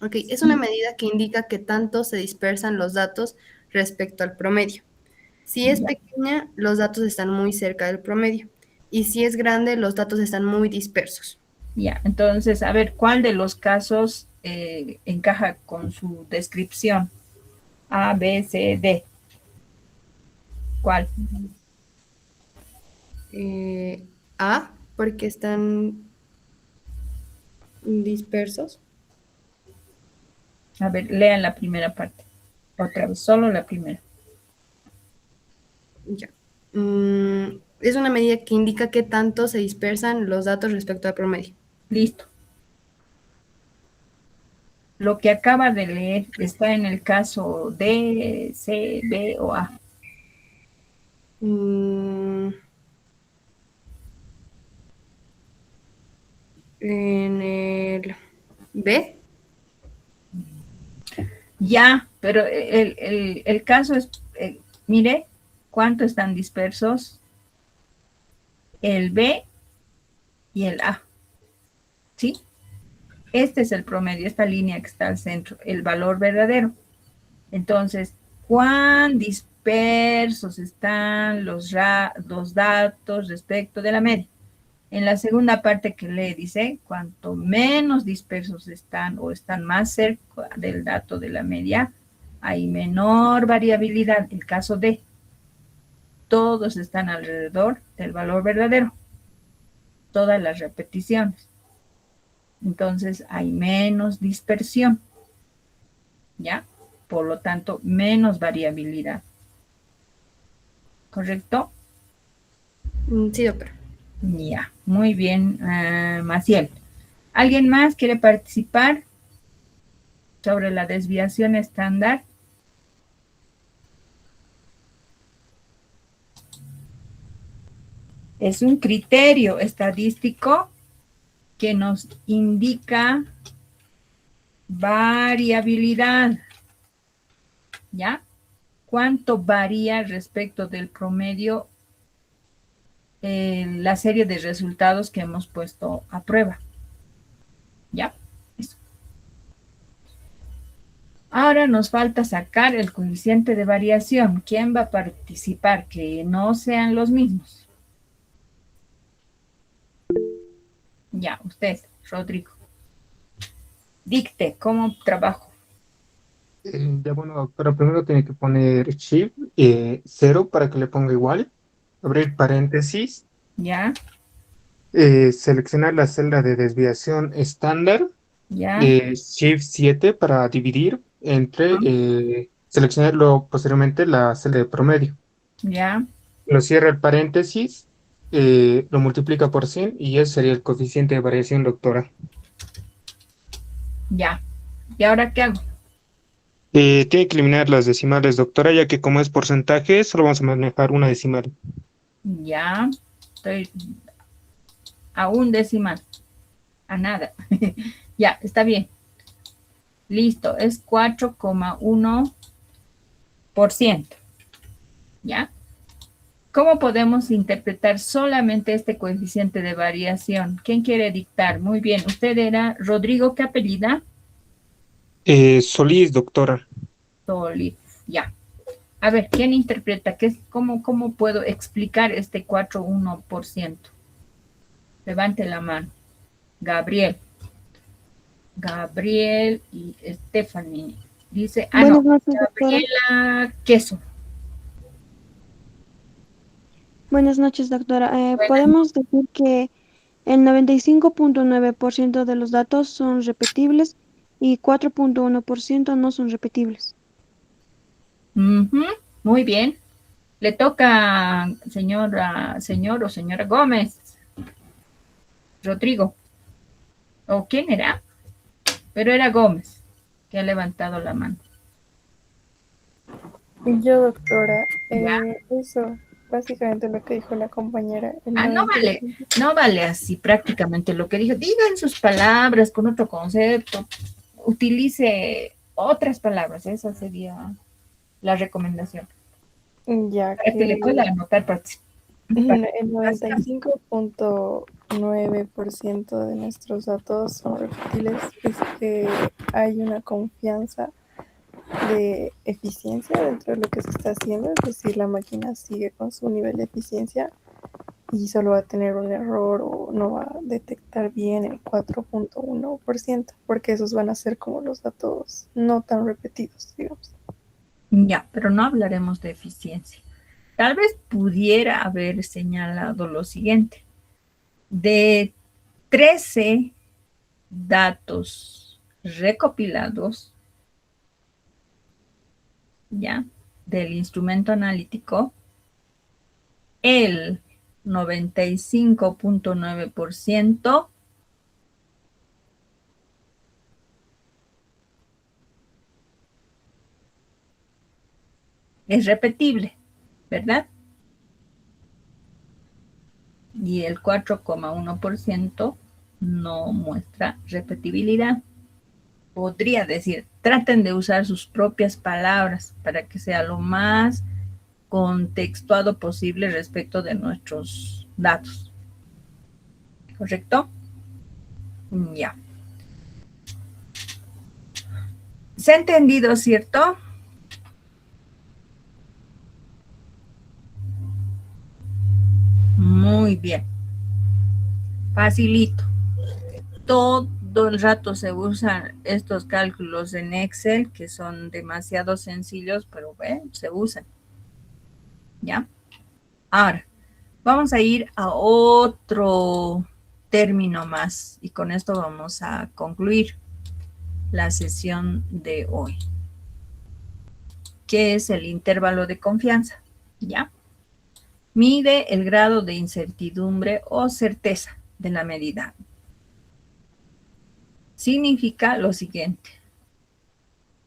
Ok, es una medida que indica qué tanto se dispersan los datos respecto al promedio. Si es ya, pequeña, los datos están muy cerca del promedio. Y si es grande, los datos están muy dispersos. ya. Entonces, a ver, ¿cuál de los casos encaja con su descripción? A, B, C, D. ¿Cuál? A, porque están dispersos. A ver, lean la primera parte. Otra vez, solo la primera. Ya. Es una medida que indica qué tanto se dispersan los datos respecto al promedio. Listo. Lo que acaba de leer está en el caso D, C, B o A. En el B. Ya, pero el caso es, mire, ¿cuánto están dispersos? El B y el A. ¿Sí? Este es el promedio, esta línea que está al centro, el valor verdadero. Entonces, ¿cuán dispersos están los datos respecto de la media? En la segunda parte que lee dice, cuanto menos dispersos están o están más cerca del dato de la media, hay menor variabilidad. El caso D, todos están alrededor del valor verdadero, todas las repeticiones. Entonces hay menos dispersión, ¿ya? Por lo tanto, menos variabilidad. ¿Correcto? Sí, doctora. Ya, muy bien, Maciel. ¿Alguien más quiere participar sobre la desviación estándar? Es un criterio estadístico que nos indica variabilidad, ¿ya? ¿Cuánto varía respecto del promedio la serie de resultados que hemos puesto a prueba? ¿Ya? Eso. Ahora nos falta sacar el coeficiente de variación. ¿Quién va a participar? Que no sean los mismos. Ya, usted, Rodrigo. Dicte, ¿cómo trabajo? Ya bueno, doctora, primero tiene que poner Shift 0 para que le ponga igual, abrir paréntesis, Ya, seleccionar la celda de desviación estándar, ya, Shift 7 para dividir entre, seleccionarlo posteriormente la celda de promedio. ya, Lo cierra el paréntesis, lo multiplica por 100 y ese sería el coeficiente de variación, doctora. ya. ¿Y ahora qué hago? Tiene que eliminar las decimales, doctora, ya que como es porcentaje, solo vamos a manejar una decimal. Ya, estoy a un decimal, a nada. Ya, está bien. Listo, es 4,1%. ¿Ya? ¿Cómo podemos interpretar solamente este coeficiente de variación? ¿Quién quiere dictar? Muy bien, usted era Rodrigo, ¿qué apellida? Solís, doctora. sólido. Ya. A ver, ¿quién interpreta? ¿Cómo puedo explicar este 4,1%? Levante la mano. Gabriel y Stephanie. Dice, Buenas no, noches, doctora. Gabriela Queso. Buenas noches, doctora. Buenas. Podemos decir que el 95.9% de los datos son repetibles y 4.1% no son repetibles. Ujú, muy bien. Le toca, señor o señora Gómez. Rodrigo. ¿O quién era? Pero era Gómez, que ha levantado la mano. Yo, doctora, ¿Ya? eso, básicamente lo que dijo la compañera, el No vale, 95. no vale así prácticamente lo que dijo. Diga en sus palabras, con otro concepto. Utilice otras palabras. Esa sería la recomendación. Ya Para que le que pueda anotar el 95.9% de nuestros datos son repetibles, es que hay una confianza de eficiencia dentro de lo que se está haciendo, es decir, la máquina sigue con su nivel de eficiencia y solo va a tener un error o no va a detectar bien el 4.1%, porque esos van a ser como los datos no tan repetidos, digamos. Ya, pero no hablaremos de eficiencia. Tal vez pudiera haber señalado lo siguiente. De 13 datos recopilados, ya, del instrumento analítico, el 95,9% es repetible, ¿verdad? Y el 4,1% no muestra repetibilidad. Podría decir, traten de usar sus propias palabras para que sea lo más contextuado posible respecto de nuestros datos. ¿Correcto? Ya. ¿Se ha entendido, cierto? Muy bien. Facilito. Todo el rato se usan estos cálculos en Excel que son demasiado sencillos, pero bueno, se usan. ¿Ya? Ahora, vamos a ir a otro término más y con esto vamos a concluir la sesión de hoy, que es el intervalo de confianza. ¿Ya? Mide el grado de incertidumbre o certeza de la medida. Significa lo siguiente.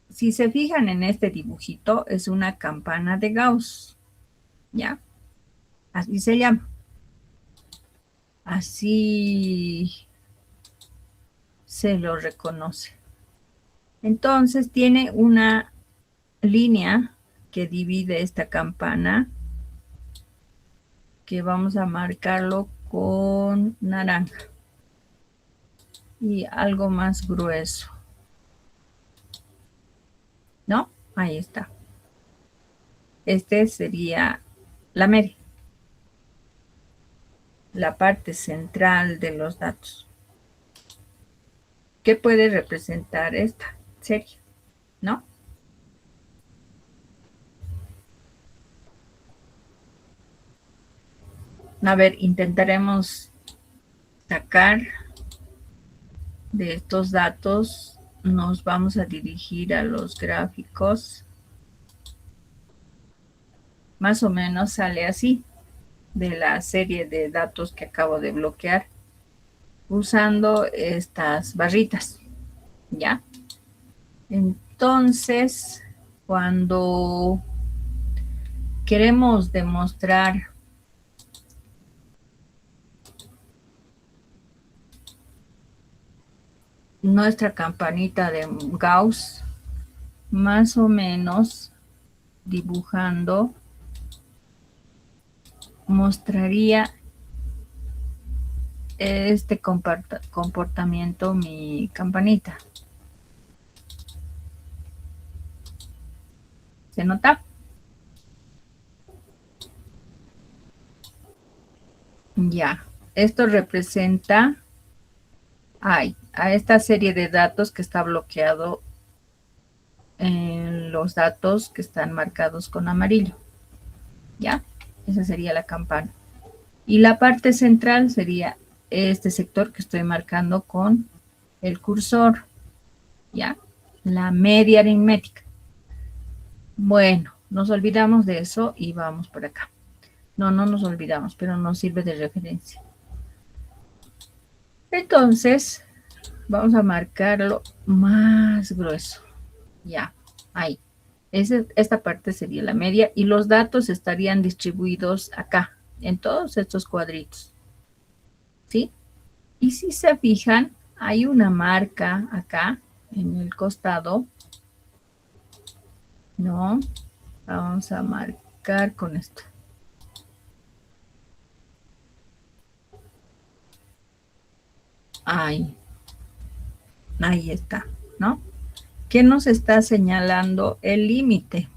Si se fijan en este dibujito, es una campana de Gauss. ¿Ya? Así se llama. Así se lo reconoce. Entonces tiene una línea que divide esta campana, que vamos a marcarlo con naranja y algo más grueso, ¿no? Ahí está. Este sería la media, la parte central de los datos. ¿Qué puede representar esta serie? ¿No? A ver, intentaremos sacar de estos datos, nos vamos a dirigir a los gráficos. Más o menos sale así, de la serie de datos que acabo de bloquear, usando estas barritas, ¿ya? Entonces, cuando queremos demostrar nuestra campanita de Gauss, más o menos dibujando, mostraría este comportamiento mi campanita. ¿Se nota? Ya, esto representa a esta serie de datos que está bloqueado en los datos que están marcados con amarillo. ¿Ya? Esa sería la campana. Y la parte central sería este sector que estoy marcando con el cursor. ¿Ya? La media aritmética. Bueno, nos olvidamos de eso y vamos por acá. No nos olvidamos, pero nos sirve de referencia. Entonces, vamos a marcarlo más grueso. Ya, ahí. Esta parte sería la media y los datos estarían distribuidos acá, en todos estos cuadritos. ¿Sí? Y si se fijan, hay una marca acá en el costado. No, vamos a marcar con esto. Ahí está, ¿no? ¿Qué nos está señalando el límite?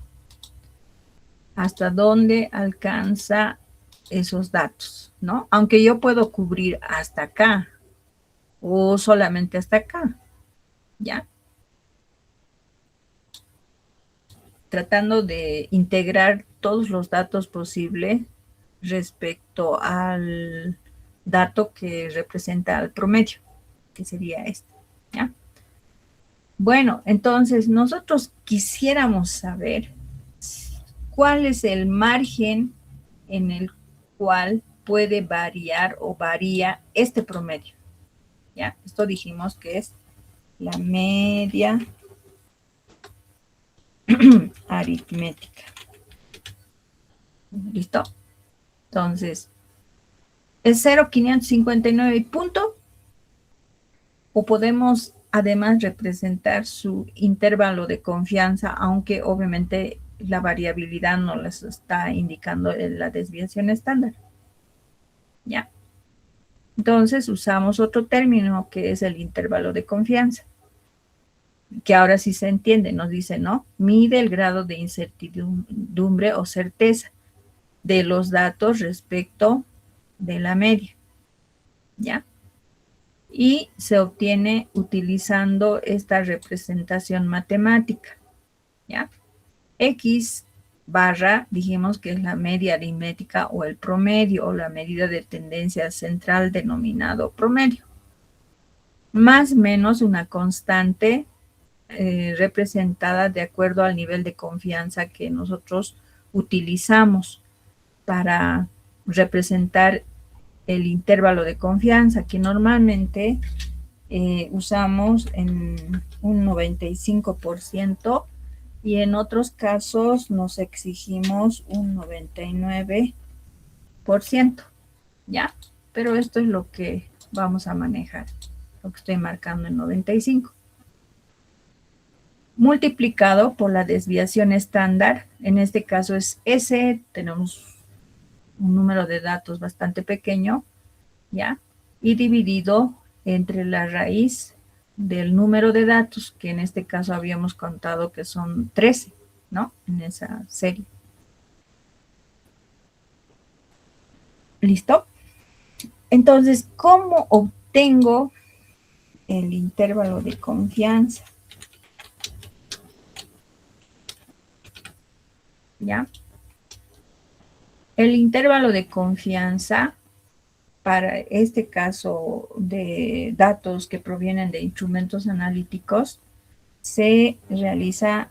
Hasta dónde alcanza esos datos, ¿no? Aunque yo puedo cubrir hasta acá o solamente hasta acá, ¿ya? Tratando de integrar todos los datos posibles respecto al dato que representa el promedio, que sería este, ¿ya? Bueno, entonces nosotros quisiéramos saber cuál es el margen en el cual puede variar o varía este promedio. ¿Ya? Esto dijimos que es la media aritmética. ¿Listo? Entonces, ¿es 0,559 punto? ¿O podemos además representar su intervalo de confianza, aunque obviamente la variabilidad no les está indicando la desviación estándar? ¿Ya? Entonces usamos otro término que es el intervalo de confianza, que ahora sí se entiende, nos dice, ¿no? Mide el grado de incertidumbre o certeza de los datos respecto de la media, ¿ya? Y se obtiene utilizando esta representación matemática, ¿ya? X barra, dijimos que es la media aritmética o el promedio o la medida de tendencia central denominado promedio, más o menos una constante representada de acuerdo al nivel de confianza que nosotros utilizamos para representar el intervalo de confianza, que normalmente usamos en un 95%, y en otros casos nos exigimos un 99%, ¿ya? Pero esto es lo que vamos a manejar, lo que estoy marcando en 95. Multiplicado por la desviación estándar, en este caso es S, tenemos un número de datos bastante pequeño, ¿ya? Y dividido entre la raíz del número de datos, que en este caso habíamos contado que son 13, ¿no? En esa serie. ¿Listo? Entonces, ¿cómo obtengo el intervalo de confianza? ¿Ya? El intervalo de confianza para este caso de datos que provienen de instrumentos analíticos, se realiza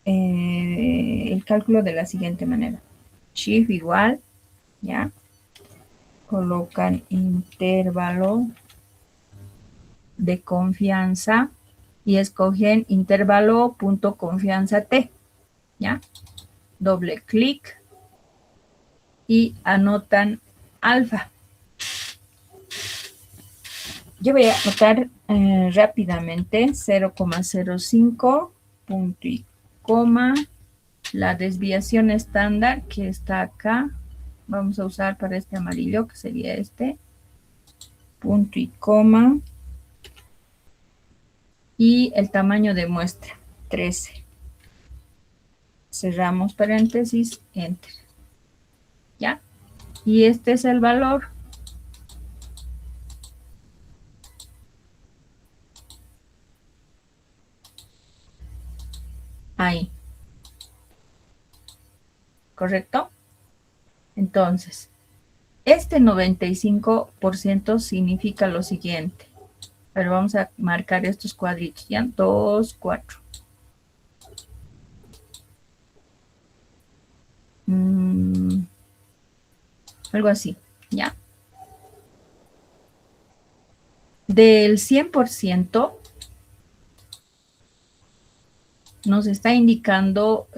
el cálculo de la siguiente manera. Shift igual, ¿ya? Colocan intervalo de confianza y escogen intervalo punto confianza T, ¿ya? Doble clic y anotan alfa. Yo voy a anotar rápidamente 0,05, punto y coma, la desviación estándar que está acá, vamos a usar para este amarillo, que sería este, punto y coma, y el tamaño de muestra, 13. cerramos paréntesis, enter. ¿Ya? Y este es el valor. Ahí. ¿Correcto? Entonces, este 95% significa lo siguiente. Pero vamos a marcar estos cuadritos, ¿ya? 2, 4. Algo así, ¿ya? Del 100% nos está indicando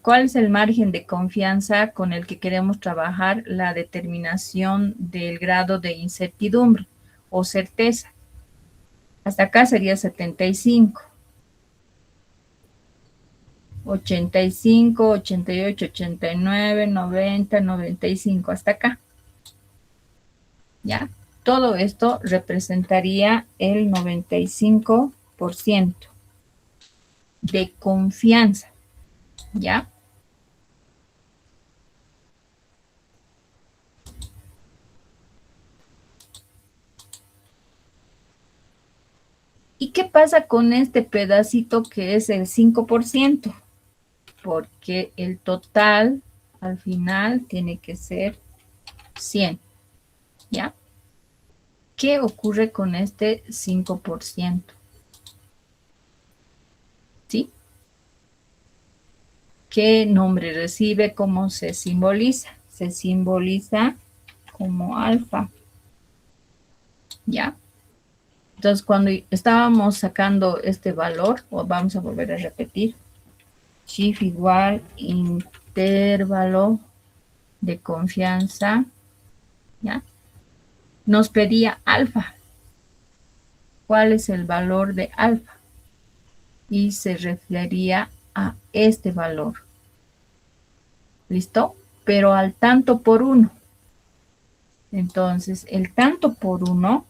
cuál es el margen de confianza con el que queremos trabajar la determinación del grado de incertidumbre o certeza. Hasta acá sería 75. 85, 88, 89, 90, 95, hasta acá. ¿Ya? Todo esto representaría el 95% de confianza. ¿Ya? ¿Y qué pasa con este pedacito que es el 5%? Porque el total al final tiene que ser 100. ¿Ya? ¿Qué ocurre con este 5%? ¿Sí? ¿Qué nombre recibe? ¿Cómo se simboliza? Se simboliza como alfa. ¿Ya? Entonces, cuando estábamos sacando este valor, o vamos a volver a repetir, shift igual intervalo de confianza, ¿ya? Nos pedía alfa. ¿Cuál es el valor de alfa? Y se refería a este valor. ¿Listo? Pero al tanto por 1. Entonces, el tanto por 1,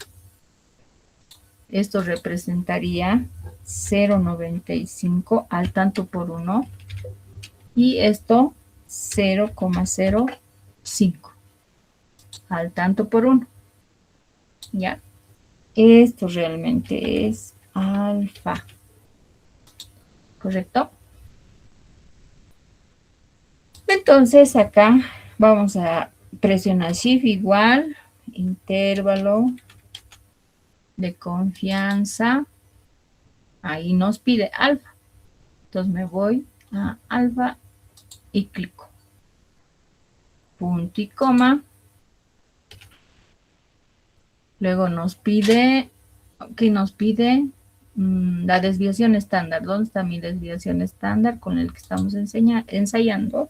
esto representaría 0,95 al tanto por 1. Y esto 0,05 al tanto por 1. ¿Ya? Esto realmente es alfa. ¿Correcto? Entonces acá vamos a presionar shift igual, intervalo de confianza. Ahí nos pide alfa. Entonces me voy a alfa y clico. Punto y coma. Luego nos pide, ¿qué nos pide? La desviación estándar. ¿Dónde está mi desviación estándar con el que estamos ensayando?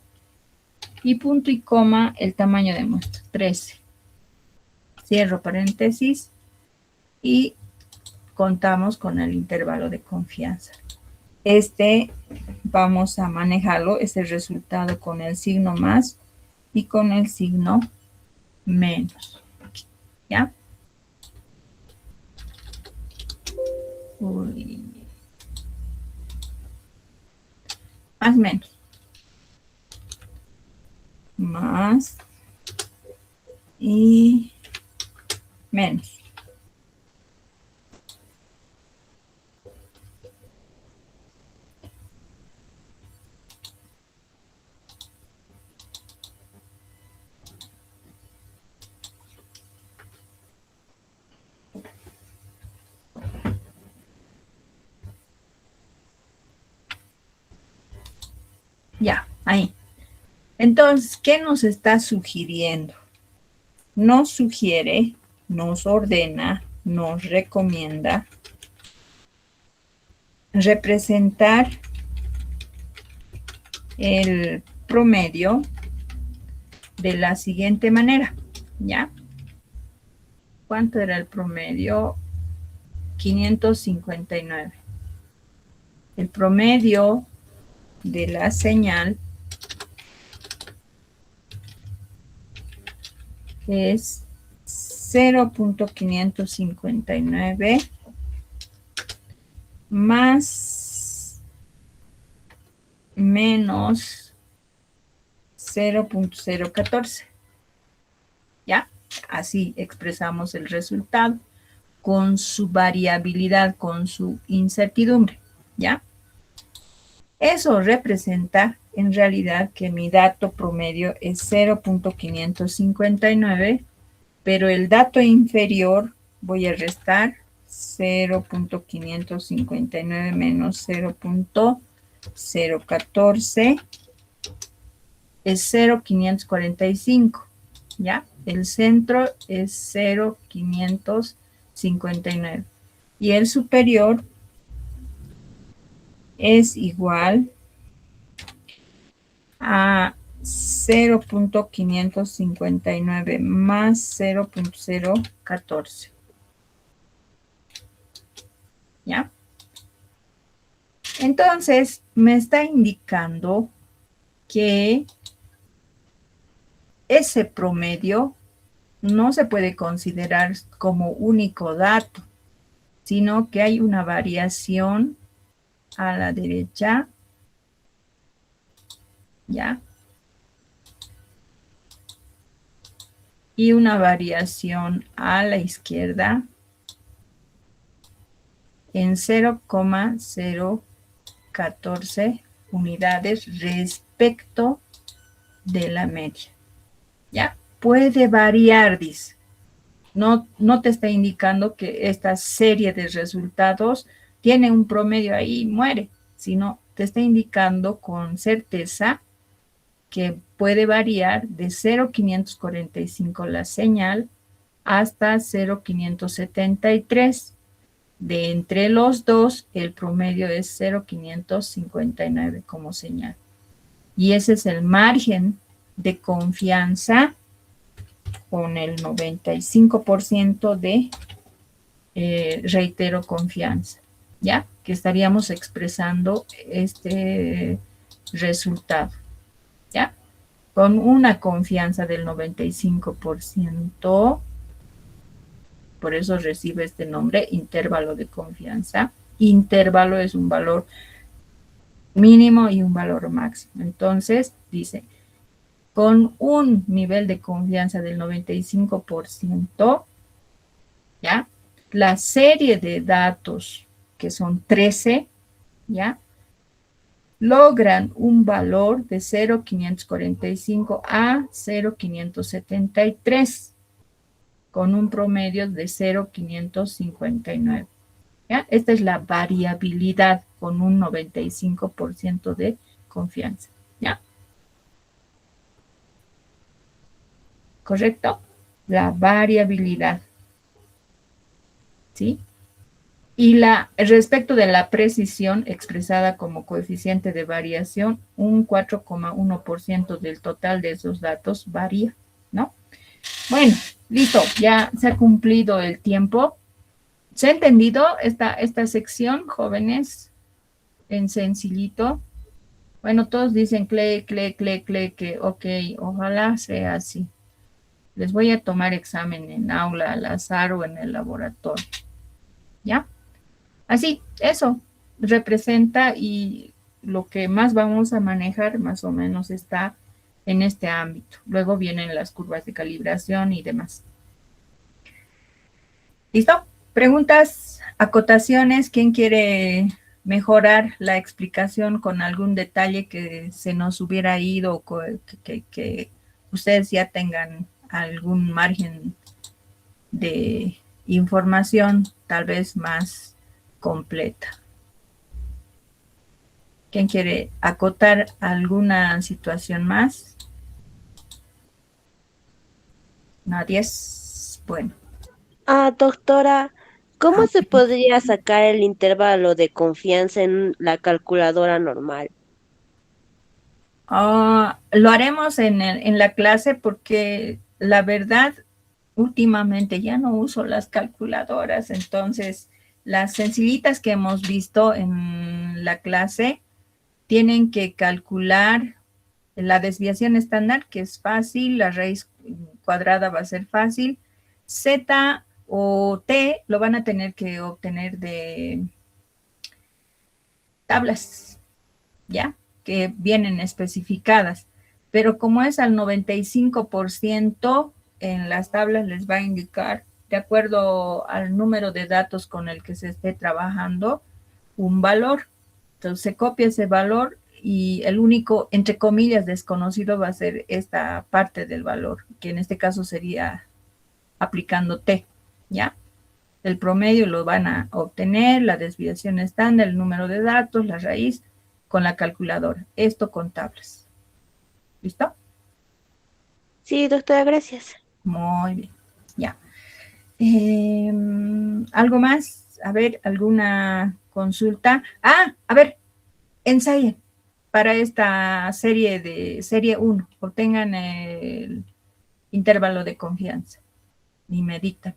Y punto y coma, el tamaño de muestra, 13. Cierro paréntesis y contamos con el intervalo de confianza. Este vamos a manejarlo, es el resultado con el signo más y con el signo menos. ¿Ya? Uy. Más menos. Más y menos. Ya, ahí. Entonces, ¿qué nos está sugiriendo? Nos sugiere, nos ordena, nos recomienda representar el promedio de la siguiente manera, ¿ya? ¿Cuánto era el promedio? 559. El promedio de la señal es 0.559 más menos 0.014. ¿Ya? Así expresamos el resultado con su variabilidad, con su incertidumbre. ¿Ya? Eso representa en realidad que mi dato promedio es 0.559, pero el dato inferior voy a restar 0.559 menos 0.014 es 0.545, ¿ya? El centro es 0.559 y el superior es igual a 0.559 más 0.014. ¿Ya? Entonces, me está indicando que ese promedio no se puede considerar como único dato, sino que hay una variación a la derecha, ¿ya? Y una variación a la izquierda en 0.014 unidades respecto de la media. ¿Ya? Puede variar, dice. No te está indicando que esta serie de resultados tiene un promedio ahí y muere, sino te está indicando con certeza que puede variar de 0.545 la señal hasta 0.573. De entre los dos, el promedio es 0.559 como señal. Y ese es el margen de confianza con el 95% de, reitero, confianza, ¿ya? Que estaríamos expresando este resultado, ¿ya? Con una confianza del 95%, por eso recibe este nombre, intervalo de confianza. Intervalo es un valor mínimo y un valor máximo. Entonces, dice, con un nivel de confianza del 95%, ¿ya? La serie de datos, que son 13, ¿ya? Logran un valor de 0.545 a 0.573, con un promedio de 0.559. ¿Ya? Esta es la variabilidad con un 95% de confianza. ¿Ya? ¿Correcto? La variabilidad. ¿Sí? Y respecto de la precisión expresada como coeficiente de variación, un 4,1% del total de esos datos varía, ¿no? Bueno, listo, ya se ha cumplido el tiempo. ¿Se ha entendido esta sección, jóvenes? En sencillito. Bueno, todos dicen que ok, ojalá sea así. Les voy a tomar examen en aula al azar o en el laboratorio. ¿Ya? Así, eso representa y lo que más vamos a manejar más o menos está en este ámbito. Luego vienen las curvas de calibración y demás. ¿Listo? Preguntas, acotaciones, ¿quién quiere mejorar la explicación con algún detalle que se nos hubiera ido o que ustedes ya tengan algún margen de información tal vez más completa? ¿Quién quiere acotar alguna situación más? Nadie. Bueno. Doctora, ¿cómo se podría sacar el intervalo de confianza en la calculadora normal? Lo haremos en la clase porque la verdad, últimamente ya no uso las calculadoras, entonces las sencillitas que hemos visto en la clase tienen que calcular la desviación estándar, que es fácil, la raíz cuadrada va a ser fácil, Z o T lo van a tener que obtener de tablas, ¿ya? que vienen especificadas, pero como es al 95%, en las tablas les va a indicar, de acuerdo al número de datos con el que se esté trabajando, un valor. Entonces se copia ese valor y el único, entre comillas, desconocido va a ser esta parte del valor, que en este caso sería aplicando T, ¿ya? El promedio lo van a obtener, la desviación estándar, el número de datos, la raíz, con la calculadora. Esto con tablas. ¿Listo? Sí, doctora, gracias. Muy bien, ya. ¿Algo más? A ver, ¿alguna consulta? A ver, ensayen para esta serie 1, obtengan el intervalo de confianza y meditan.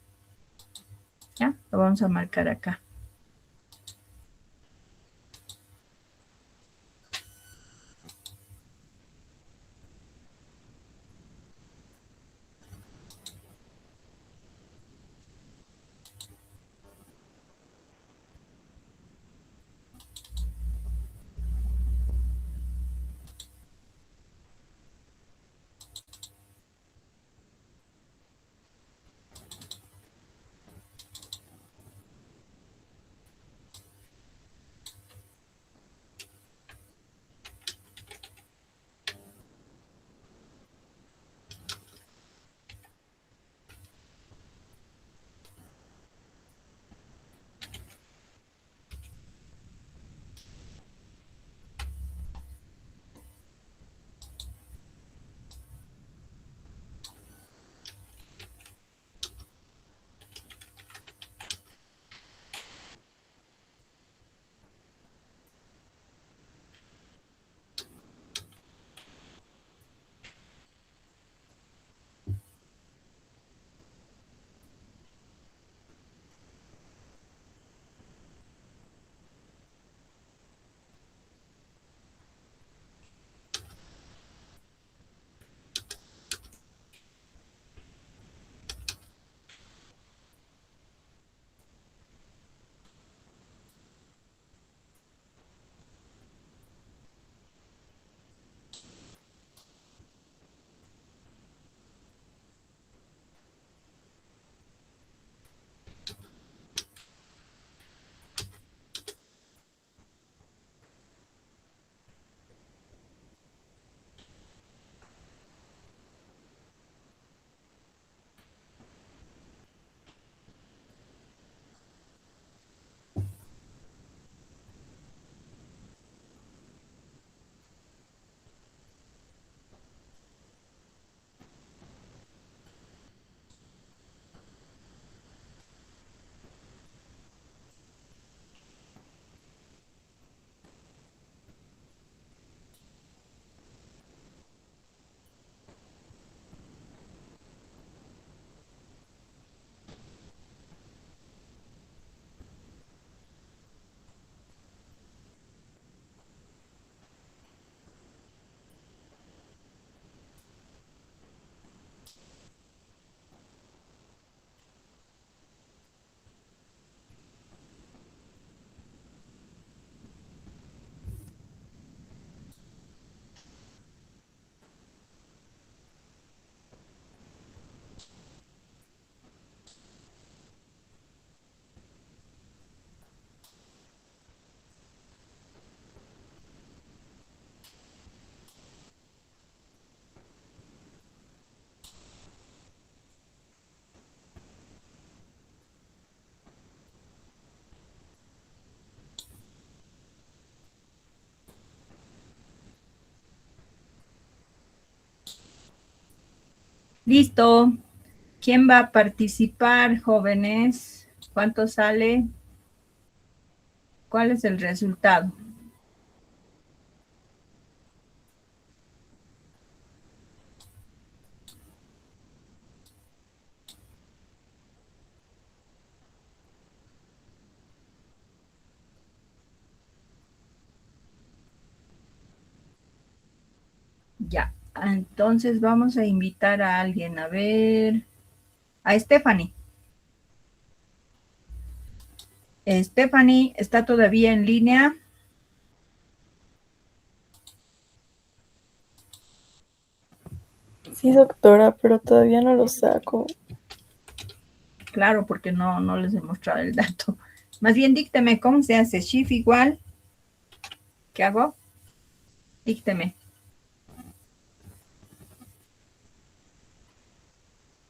¿Ya? Lo vamos a marcar acá. Listo. ¿Quién va a participar, jóvenes? ¿Cuánto sale? ¿Cuál es el resultado? Ya, entonces vamos a invitar a alguien. A ver, a Stephanie. Stephanie, ¿está todavía en línea? Sí, doctora, pero todavía no lo saco. Claro, porque no les he mostrado el dato. Más bien, dícteme cómo se hace. Shift igual. ¿Qué hago? Dícteme.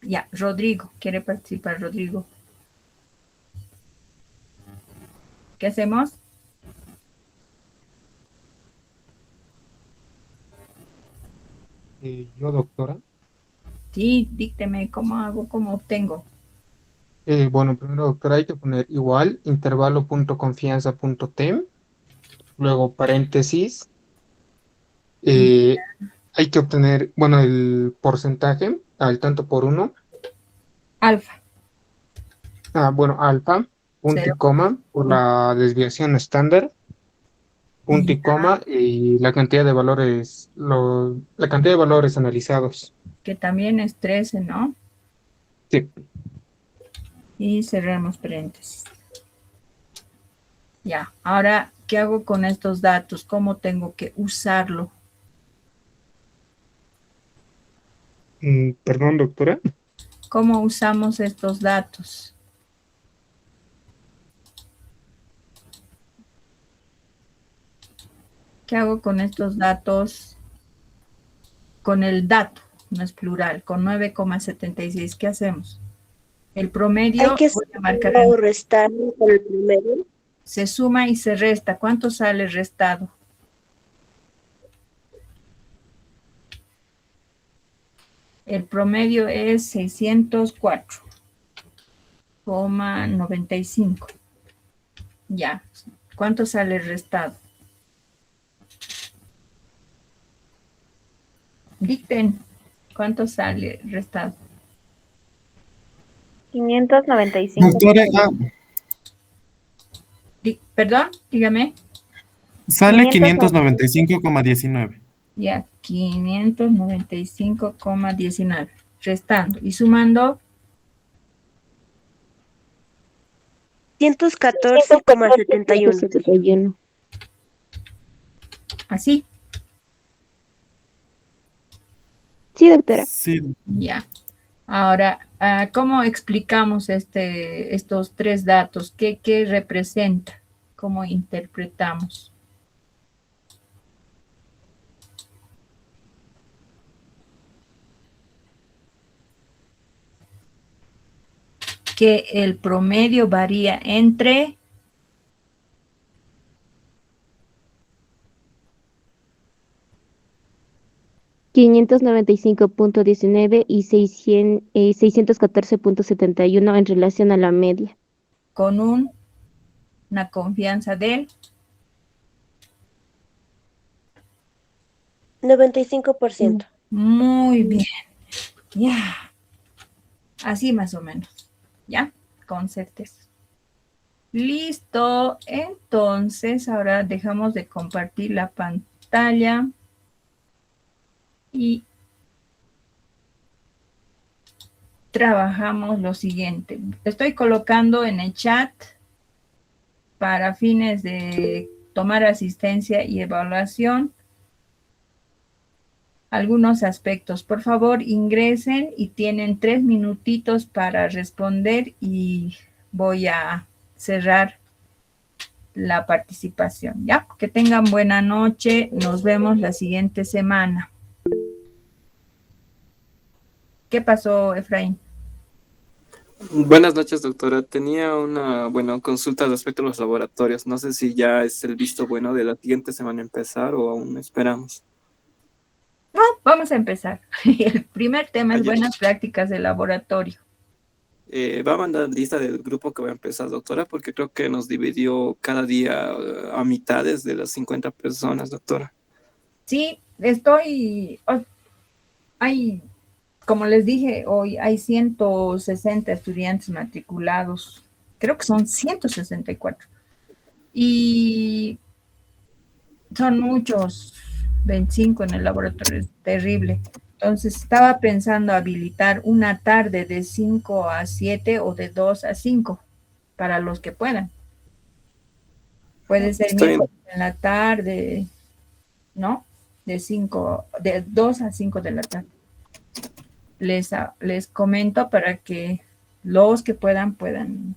Ya, Rodrigo. ¿Quiere participar, Rodrigo? ¿Qué hacemos? Yo, doctora. Sí, dícteme cómo hago, cómo obtengo. Bueno, primero, doctora, hay que poner igual, intervalo.confianza.tem, luego paréntesis. Hay que obtener, bueno, el porcentaje al tanto por uno. Alfa. Bueno, alfa, punto y Cero. coma, por la desviación estándar, punto y coma, y la cantidad de valores, la cantidad de valores analizados. Que también es 13, ¿no? Sí. Y cerramos paréntesis. Ya, ahora, ¿qué hago con estos datos? ¿Cómo tengo que usarlo? Perdón, doctora. ¿Cómo usamos estos datos? ¿Qué hago con estos datos? Con el dato, no es plural, con 9,76, ¿qué hacemos? El promedio, Hay que voy a marcar sumarlo o restarlo con el promedio. se suma y se resta. ¿Cuánto sale restado? El promedio es 604,95. Ya. ¿Cuánto sale restado? Dicten. ¿Cuánto sale restado? 595. Doctora, Perdón, dígame. sale 595. 595,19. Ya, 595,19. Restando y sumando 114,71. así. Sí, doctora. Sí, Ya. Ahora, ¿cómo explicamos estos tres datos? ¿Qué representa? ¿Cómo interpretamos? Que el promedio varía entre 595,19 y 614,71 en relación a la media. con una confianza del 95%. muy bien. Ya. Así más o menos. ¿Ya? Con certeza. Listo. Entonces, ahora dejamos de compartir la pantalla y trabajamos lo siguiente. Estoy colocando en el chat para fines de tomar asistencia y evaluación algunos aspectos. Por favor, ingresen y tienen 3 minutitos para responder y voy a cerrar la participación. ¿Ya? Que tengan buena noche. Nos vemos la siguiente semana. ¿Qué pasó, Efraín? Buenas noches, doctora. Tenía una, consulta respecto a los laboratorios. No sé si ya es el visto bueno de la siguiente semana empezar o aún esperamos. No, vamos a empezar. El primer tema es Ayer. buenas prácticas de laboratorio. Va a mandar lista del grupo que va a empezar, doctora, porque creo que nos dividió cada día a mitades de las 50 personas, doctora. Sí, hay, como les dije, hoy hay 160 estudiantes matriculados. Creo que son 164. Y son muchos, 25 en el laboratorio, es terrible. Entonces estaba pensando habilitar una tarde de 5 a 7 o de 2 a 5 para los que puedan. Puede ser miércoles en la tarde, ¿no? De 2 a 5 de la tarde. les comento para que los que puedan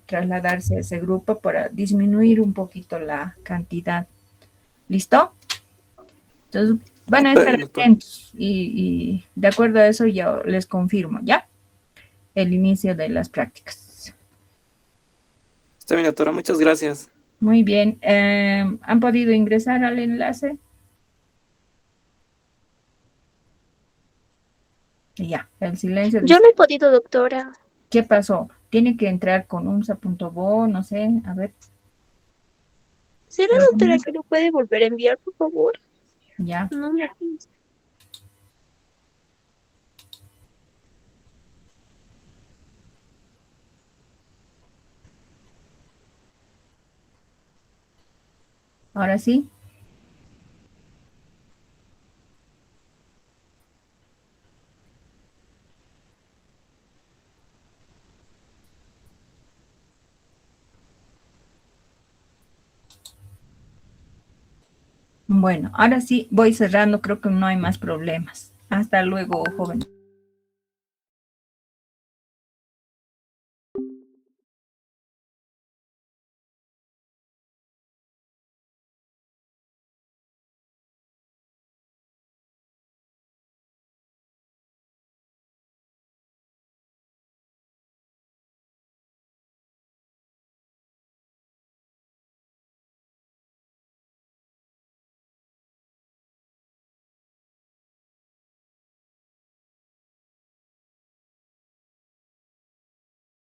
trasladarse a ese grupo para disminuir un poquito la cantidad. ¿Listo? Entonces, van a estar atentos y de acuerdo a eso yo les confirmo, ¿ya? El inicio de las prácticas. Está bien, doctora, muchas gracias. Muy bien. ¿Han podido ingresar al enlace? Ya, el silencio. Yo no he podido, doctora. ¿Qué pasó? Tiene que entrar con unsa.bo, no sé, a ver. ¿Será, doctora, que lo puede volver a enviar, por favor? Ya. No me pienso. Ahora sí. Bueno, ahora sí voy cerrando, creo que no hay más problemas. Hasta luego, joven.